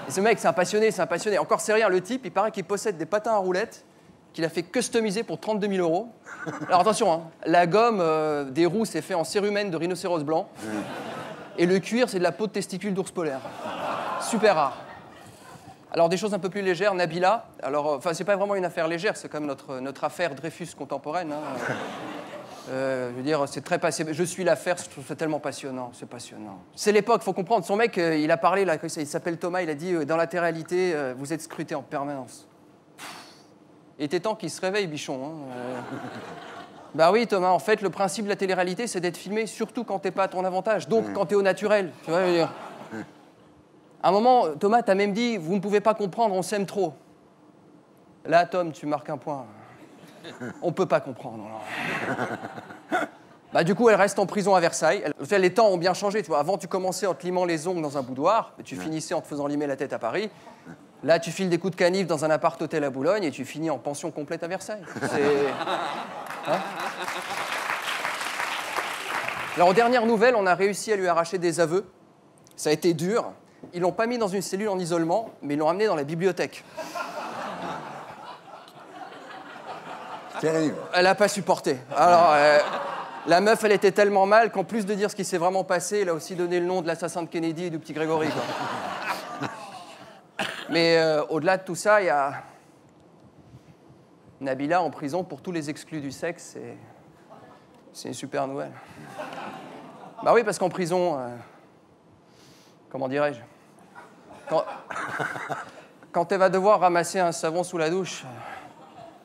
Et ce mec, c'est un passionné, c'est un passionné. Encore, c'est rien, le type, il paraît qu'il possède des patins à roulettes qu'il a fait customiser pour 32 000 €. Alors attention, hein, la gomme des roues, c'est fait en cérumen de rhinocéros blanc. Et le cuir, c'est de la peau de testicule d'ours polaire. Super rare. Alors, des choses un peu plus légères, Nabila. Alors, enfin, c'est pas vraiment une affaire légère, c'est comme notre affaire Dreyfus contemporaine. Hein. Je veux dire, c'est très passionnant. Je suis l'affaire, je trouve ça tellement passionnant. C'est passionnant. C'est l'époque, faut comprendre. Son mec, il a parlé, là, il s'appelle Thomas, il a dit dans la réalité, vous êtes scruté en permanence. Il était temps qu'il se réveille, bichon. Hein. Bah oui, Thomas, en fait, le principe de la télé-réalité, c'est d'être filmé, surtout quand t'es pas à ton avantage. Donc, quand t'es au naturel. Tu vois, je veux dire. À un moment, Thomas, t'as même dit, vous ne pouvez pas comprendre, on s'aime trop. Là, Tom, tu marques un point. On peut pas comprendre. Non. Bah, du coup, elle reste en prison à Versailles. Les temps ont bien changé. Tu vois. Avant, tu commençais en te limant les ongles dans un boudoir, et tu finissais en te faisant limer la tête à Paris. Là, tu files des coups de canif dans un appart-hôtel à Boulogne et tu finis en pension complète à Versailles. Hein? Alors, aux dernières nouvelles, on a réussi à lui arracher des aveux. Ça a été dur. Ils l'ont pas mis dans une cellule en isolement, mais ils l'ont amené dans la bibliothèque. Terrible. Elle n'a pas supporté. Alors, la meuf, elle était tellement mal qu'en plus de dire ce qui s'est vraiment passé, elle a aussi donné le nom de l'assassin de Kennedy et du petit Grégory. Quoi. Mais au-delà de tout ça, il y a Nabila en prison pour tous les exclus du sexe. C'est une super nouvelle. Bah oui, parce qu'en prison, comment dirais-je, quand elle va devoir ramasser un savon sous la douche,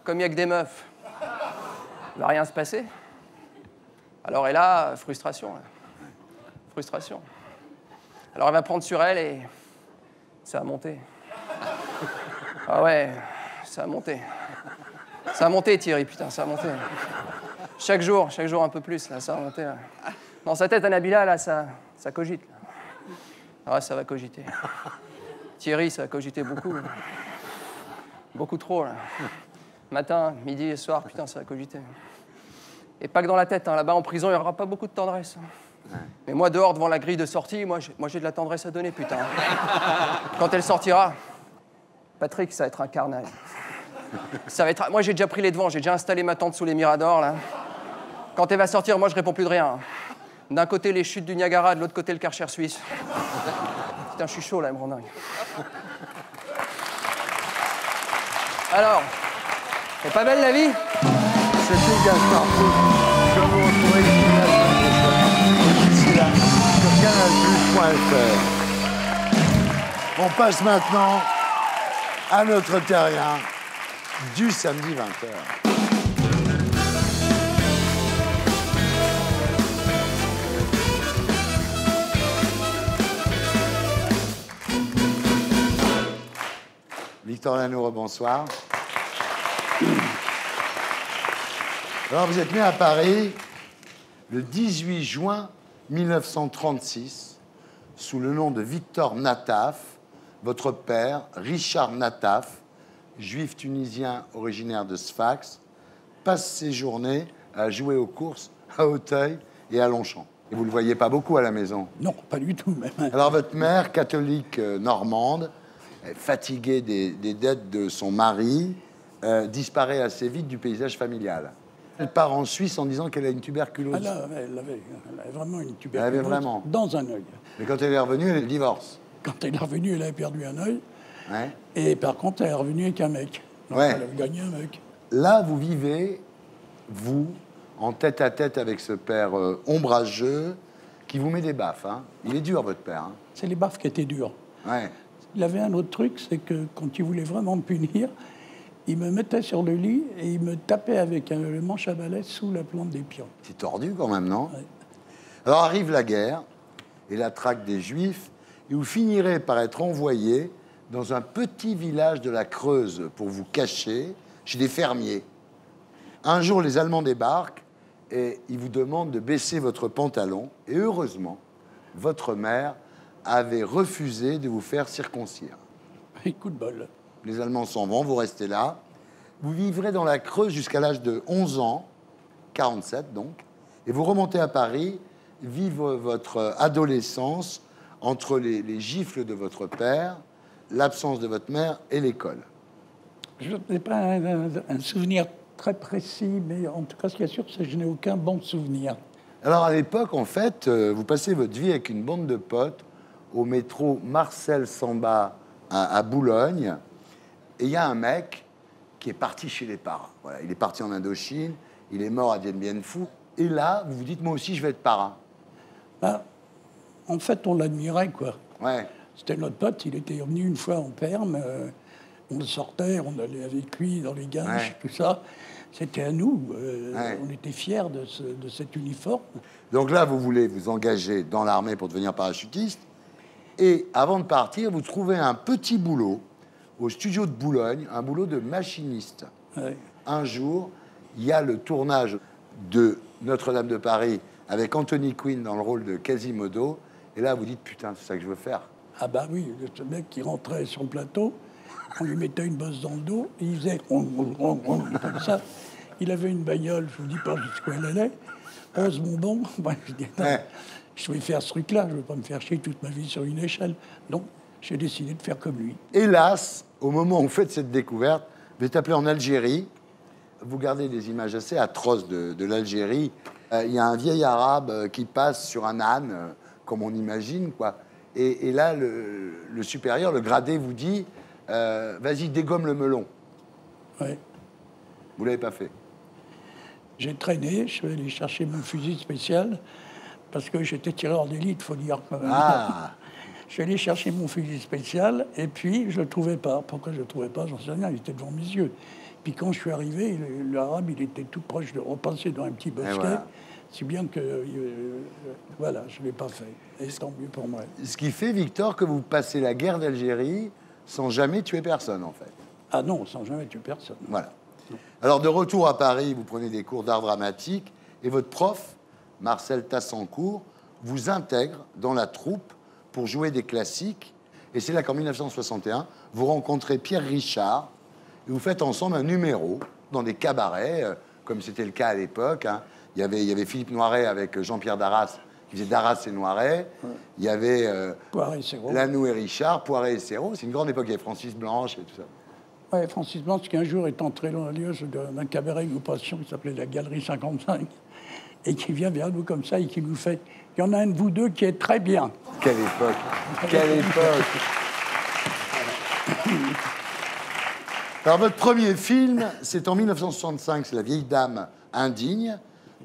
comme il n'y a que des meufs, il ne va rien se passer. Alors, elle a frustration. Frustration. Alors, elle va prendre sur elle et ça va monter. Ah ouais, ça a monté. Ça a monté, Thierry, putain, ça a monté. Chaque jour un peu plus, là, ça a monté. Là. Dans sa tête, à Nabila, là, ça cogite. Là. Ah, ça va cogiter. Thierry, ça va cogiter beaucoup. Là. Beaucoup trop, là. Matin, midi et soir, putain, ça va cogiter. Et pas que dans la tête, hein. Là-bas, en prison, il n'y aura pas beaucoup de tendresse. Mais moi, dehors, devant la grille de sortie, moi, j'ai de la tendresse à donner, putain. Quand elle sortira, Patrick, ça va être un carnage. Ça va être... Moi, j'ai déjà pris les devants, j'ai déjà installé ma tente sous les miradors, là. Quand elle va sortir, moi, je réponds plus de rien. D'un côté, les chutes du Niagara, de l'autre côté, le Karcher suisse. Putain, je suis chaud, là, elle me rend dingue. Alors, c'est pas belle, la vie ? C'était Gaspard Proust. Je vous retrouverai ici la semaine prochaine. Et d'ici là, sur canalplus.fr. On passe maintenant à notre terrien du samedi 20h. Victor Lanoux, bonsoir. Alors, vous êtes né à Paris le 18 juin 1936 sous le nom de Victor Nataf. Votre père, Richard Nataf, juif tunisien originaire de Sfax, passe ses journées à jouer aux courses à Auteuil et à Longchamp. Et vous ne le voyez pas beaucoup à la maison? Non, pas du tout même. Alors, votre mère, catholique normande, fatiguée des dettes de son mari, disparaît assez vite du paysage familial. Elle part en Suisse en disant qu'elle a une tuberculose. Elle avait vraiment une tuberculose. Elle avait vraiment. Dans un œil. Mais quand elle est revenue, elle divorce. Quand elle est revenue, elle avait perdu un œil. Ouais. Et par contre, elle est revenue avec un mec. Donc Ouais. elle avait gagné un mec. Là, vous vivez, vous, en tête-à-tête avec ce père ombrageux qui vous met des baffes. Hein. Il est dur, votre père. Hein. C'est les baffes qui étaient dures. Ouais. Il avait un autre truc, c'est que quand il voulait vraiment me punir, il me mettait sur le lit et il me tapait avec le manche à balai sous la plante des pions. C'est tordu quand même, non? Ouais. Alors arrive la guerre et la traque des Juifs, et vous finirez par être envoyé dans un petit village de la Creuse pour vous cacher chez des fermiers. Un jour, les Allemands débarquent et ils vous demandent de baisser votre pantalon. Et heureusement, votre mère avait refusé de vous faire circoncire. Et coup de bol. Les Allemands s'en vont, vous restez là. Vous vivrez dans la Creuse jusqu'à l'âge de 11 ans, 47 donc, et vous remontez à Paris, vivre votre adolescence entre les gifles de votre père, l'absence de votre mère et l'école. Je n'ai pas un souvenir très précis, mais en tout cas, ce qui est sûr, c'est que je n'ai aucun bon souvenir. Alors à l'époque, en fait, vous passez votre vie avec une bande de potes au métro Marcel Samba à Boulogne, et il y a un mec qui est parti chez les parrains. Voilà, il est parti en Indochine, il est mort à Dien Bien Phu, et là, vous vous dites, moi aussi, je vais être parrain. Bah, en fait, on l'admirait, quoi. Ouais. C'était notre pote, il était venu une fois en perme, on le sortait, on allait avec lui dans les ganges, Ouais. tout ça. C'était à nous, Ouais. on était fiers de cet uniforme. Donc là, vous voulez vous engager dans l'armée pour devenir parachutiste, et avant de partir, vous trouvez un petit boulot au studio de Boulogne, un boulot de machiniste. Ouais. Un jour, il y a le tournage de Notre-Dame de Paris avec Anthony Quinn dans le rôle de Quasimodo, et là, vous dites, putain, c'est ça que je veux faire. Ah bah oui, ce mec qui rentrait sur le plateau, on lui mettait une bosse dans le dos, et il faisait comme ça. Il avait une bagnole, je vous dis pas jusqu'où elle allait, 11 bonbons. Moi, je dis, non, je vais faire ce truc-là, je ne vais pas me faire chier toute ma vie sur une échelle. Donc, j'ai décidé de faire comme lui. Hélas, au moment où vous faites cette découverte, vous êtes appelé en Algérie. Vous gardez des images assez atroces de l'Algérie. Il y a un vieil arabe qui passe sur un âne, comme on imagine, quoi. Et là, le supérieur, le gradé, vous dit vas-y, dégomme le melon. Ouais. Vous l'avez pas fait. J'ai traîné, je suis allé chercher mon fusil spécial, parce que j'étais tireur d'élite, faut dire quand même. Ah. Je suis allé chercher mon fusil spécial, et puis je ne le trouvais pas. Pourquoi je ne le trouvais pas, j'en sais rien, il était devant mes yeux. Puis quand je suis arrivé, l'arabe, il était tout proche de repasser dans un petit bosquet, voilà. si bien que, voilà, je ne l'ai pas fait. Et c'est tant mieux pour moi. Ce qui fait, Victor, que vous passez la guerre d'Algérie sans jamais tuer personne, en fait. Ah non, sans jamais tuer personne. Voilà. Alors, de retour à Paris, vous prenez des cours d'art dramatique, et votre prof, Marcel Tassancourt, vous intègre dans la troupe pour jouer des classiques. Et c'est là qu'en 1961, vous rencontrez Pierre Richard, et vous faites ensemble un numéro dans des cabarets, comme c'était le cas à l'époque. Hein. Il y avait Philippe Noiret avec Jean-Pierre Darras, qui faisait Darras et Noiret. Ouais. Il y avait Poiret et Serrault. Lanoux et Richard, Poiret et Serrault. C'est une grande époque. Il y avait Francis Blanche et tout ça. Oui, Francis Blanche, qui un jour est entré dans la lieu d'un cabaret que nous passions, qui s'appelait la Galerie 55, et qui vient vers nous comme ça et qui nous fait « Il y en a un de vous deux qui est très bien ». Quelle époque. Quelle époque. Alors, votre premier film, c'est en 1965, c'est La vieille dame indigne.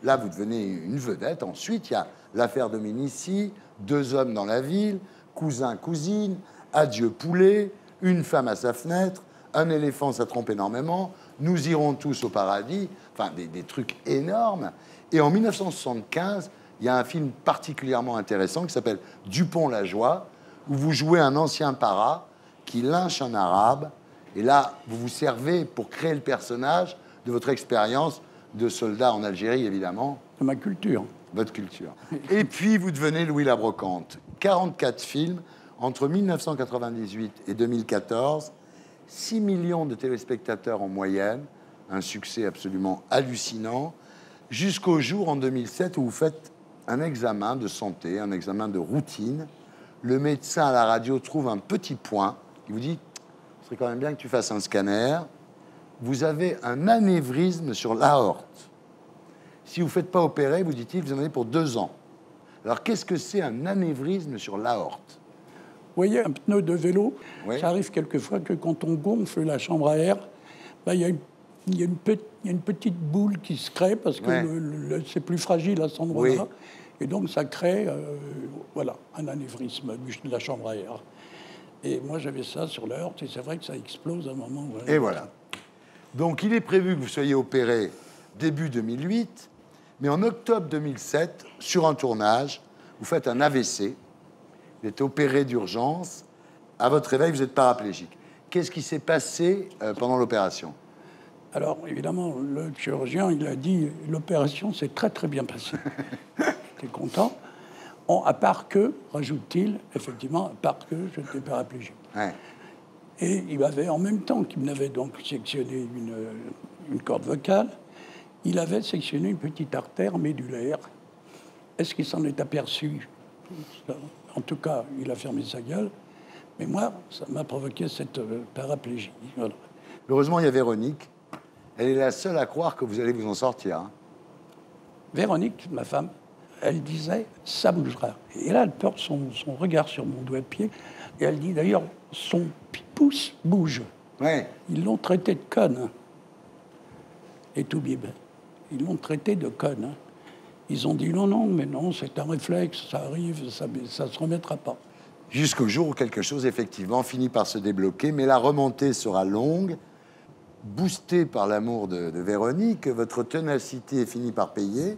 Là, vous devenez une vedette. Ensuite, il y a l'affaire Dominici, 2 hommes dans la ville, cousin, cousine, adieu poulet, une femme à sa fenêtre, un éléphant, ça trompe énormément, nous irons tous au paradis, enfin des trucs énormes. Et en 1975, il y a un film particulièrement intéressant qui s'appelle Dupont-la Joie, où vous jouez un ancien para qui lynche un arabe. Et là, vous vous servez pour créer le personnage de votre expérience de soldat en Algérie, évidemment. De ma culture. Votre culture. Et puis, vous devenez Louis la Brocante. 44 films entre 1998 et 2014, 6 millions de téléspectateurs en moyenne, un succès absolument hallucinant, jusqu'au jour, en 2007, où vous faites un examen de santé, un examen de routine. Le médecin à la radio trouve un petit point qui vous dit « Ce serait quand même bien que tu fasses un scanner. Vous avez un anévrisme sur l'aorte. Si vous ne faites pas opérer, vous dit-il, vous en avez pour 2 ans. » Alors, qu'est-ce que c'est un anévrisme sur l'aorte? Vous voyez, un pneu de vélo, Oui. ça arrive quelquefois que quand on gonfle la chambre à air, ben, il y a une petite boule qui se crée parce que Ouais. c'est plus fragile à cet endroit-là. Oui. Et donc, ça crée voilà, un anévrisme de la chambre à air. Et moi, j'avais ça sur l'aorte et c'est vrai que ça explose à un moment. Et voilà. Donc, il est prévu que vous soyez opéré début 2008, mais en octobre 2007, sur un tournage, vous faites un AVC. Vous êtes opéré d'urgence. À votre réveil, vous êtes paraplégique. Qu'est-ce qui s'est passé pendant l'opération? Alors, évidemment, le chirurgien, il a dit l'opération s'est très, très bien passée. J'étais content. À part que, rajoute-t-il, effectivement, à part que j'étais paraplégique. Ouais. Et il avait, en même temps qu'il m'avait donc sectionné une corde vocale, il avait sectionné une petite artère médulaire. Est-ce qu'il s'en est aperçu? En tout cas, il a fermé sa gueule. Mais moi, ça m'a provoqué cette paraplégie. Voilà. Heureusement, il y a Véronique. Elle est la seule à croire que vous allez vous en sortir. Hein. Véronique, ma femme, elle disait « ça bougera ». Et là, elle porte son regard sur mon doigt de pied. Et elle dit d'ailleurs « son pouce bouge ouais. ». Ils l'ont traité de conne. Et tout bib. Ils l'ont traité de conne. Ils ont dit « non, non, mais non, c'est un réflexe, ça arrive, ça ne se remettra pas ». Jusqu'au jour où quelque chose, effectivement, finit par se débloquer. Mais la remontée sera longue. Boosté par l'amour de Véronique, votre ténacité finit par payer.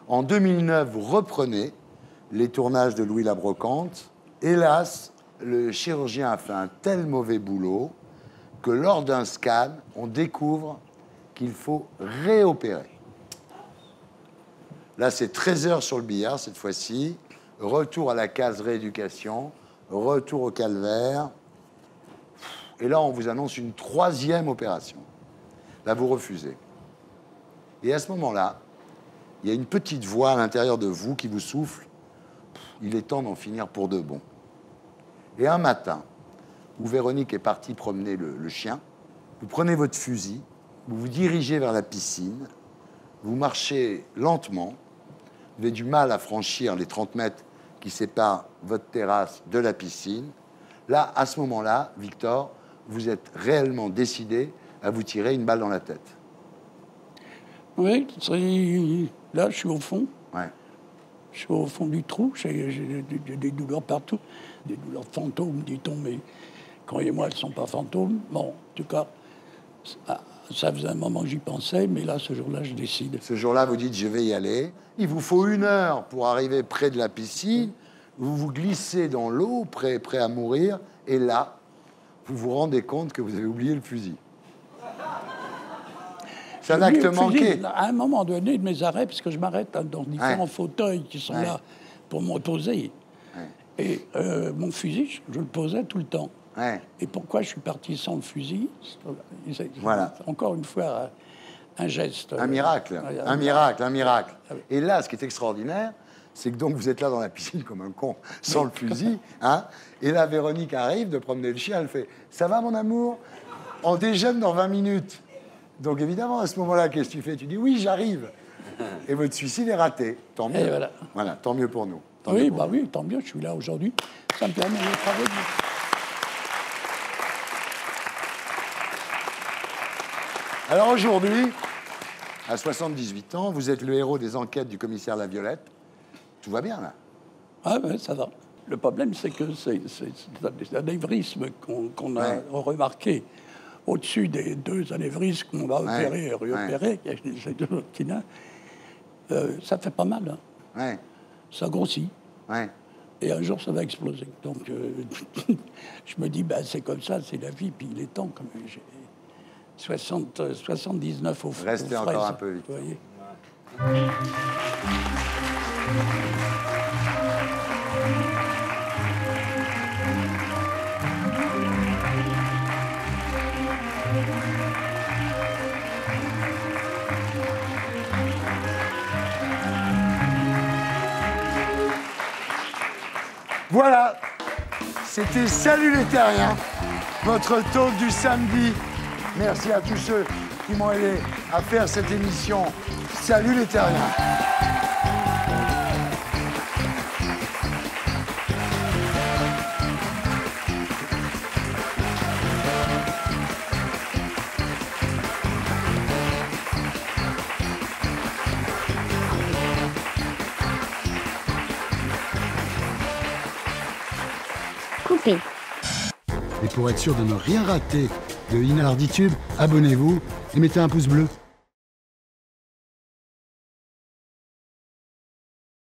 En 2009, vous reprenez les tournages de Louis la Brocante. Hélas, le chirurgien a fait un tel mauvais boulot que lors d'un scan, on découvre qu'il faut réopérer. Là, c'est 13 heures sur le billard cette fois-ci. Retour à la case rééducation, retour au calvaire. Et là, on vous annonce une 3e opération. Là, vous refusez. Et à ce moment-là, il y a une petite voix à l'intérieur de vous qui vous souffle. Il est temps d'en finir pour de bon. Et un matin, où Véronique est partie promener le chien, vous prenez votre fusil, vous vous dirigez vers la piscine, vous marchez lentement, vous avez du mal à franchir les 30 mètres qui séparent votre terrasse de la piscine. Là, à ce moment-là, Victor, vous êtes réellement décidé à vous tirer une balle dans la tête. Oui, là, je suis au fond. Ouais. Je suis au fond du trou, j'ai des douleurs partout, des douleurs fantômes, dit-on, mais croyez-moi, elles ne sont pas fantômes. Bon, en tout cas, ça faisait un moment que j'y pensais, mais là, ce jour-là, je décide. Ce jour-là, vous dites, je vais y aller. Il vous faut 1 heure pour arriver près de la piscine. Vous vous glissez dans l'eau, prêt à mourir. Et là, vous vous rendez compte que vous avez oublié le fusil. C'est un acte manqué. À un moment donné de mes arrêts, parce que je m'arrête dans différents fauteuils qui sont là pour me reposer. Ouais. Et mon fusil, je le posais tout le temps. Ouais. Et pourquoi je suis parti sans le fusil? Voilà. Encore une fois, un geste. Un miracle. Un miracle. Et là, ce qui est extraordinaire, c'est que donc vous êtes là dans la piscine comme un con, sans le fusil. Hein, et là, Véronique arrive de promener le chien. Elle fait « Ça va, mon amour? On déjeune dans 20 minutes. » Donc évidemment, à ce moment-là, qu'est-ce que tu fais? Tu dis oui, j'arrive. Et votre suicide est raté. Tant mieux. Et voilà, tant mieux pour nous. Oui, oui, tant mieux, je suis là aujourd'hui. Ça me permet de travailler. Alors aujourd'hui, à 78 ans, vous êtes le héros des enquêtes du commissaire Laviolette. Tout va bien, là. Ah oui, ça va. Le problème, c'est que c'est un anévrisme qu'on a remarqué au-dessus des 2 anévrismes qu'on va opérer et réopérer, ça fait pas mal. Hein. Ça grossit. Et un jour, ça va exploser. Donc, je me dis, ben, c'est comme ça, c'est la vie, puis il est temps. Comme j'ai 79 au frais. Restez encore un peu vite. Vous voyez. Voilà, c'était Salut les Terriens, votre talk du samedi. Merci à tous ceux qui m'ont aidé à faire cette émission. Salut les Terriens. Coupé. Et pour être sûr de ne rien rater de Inarditube, abonnez-vous et mettez un pouce bleu.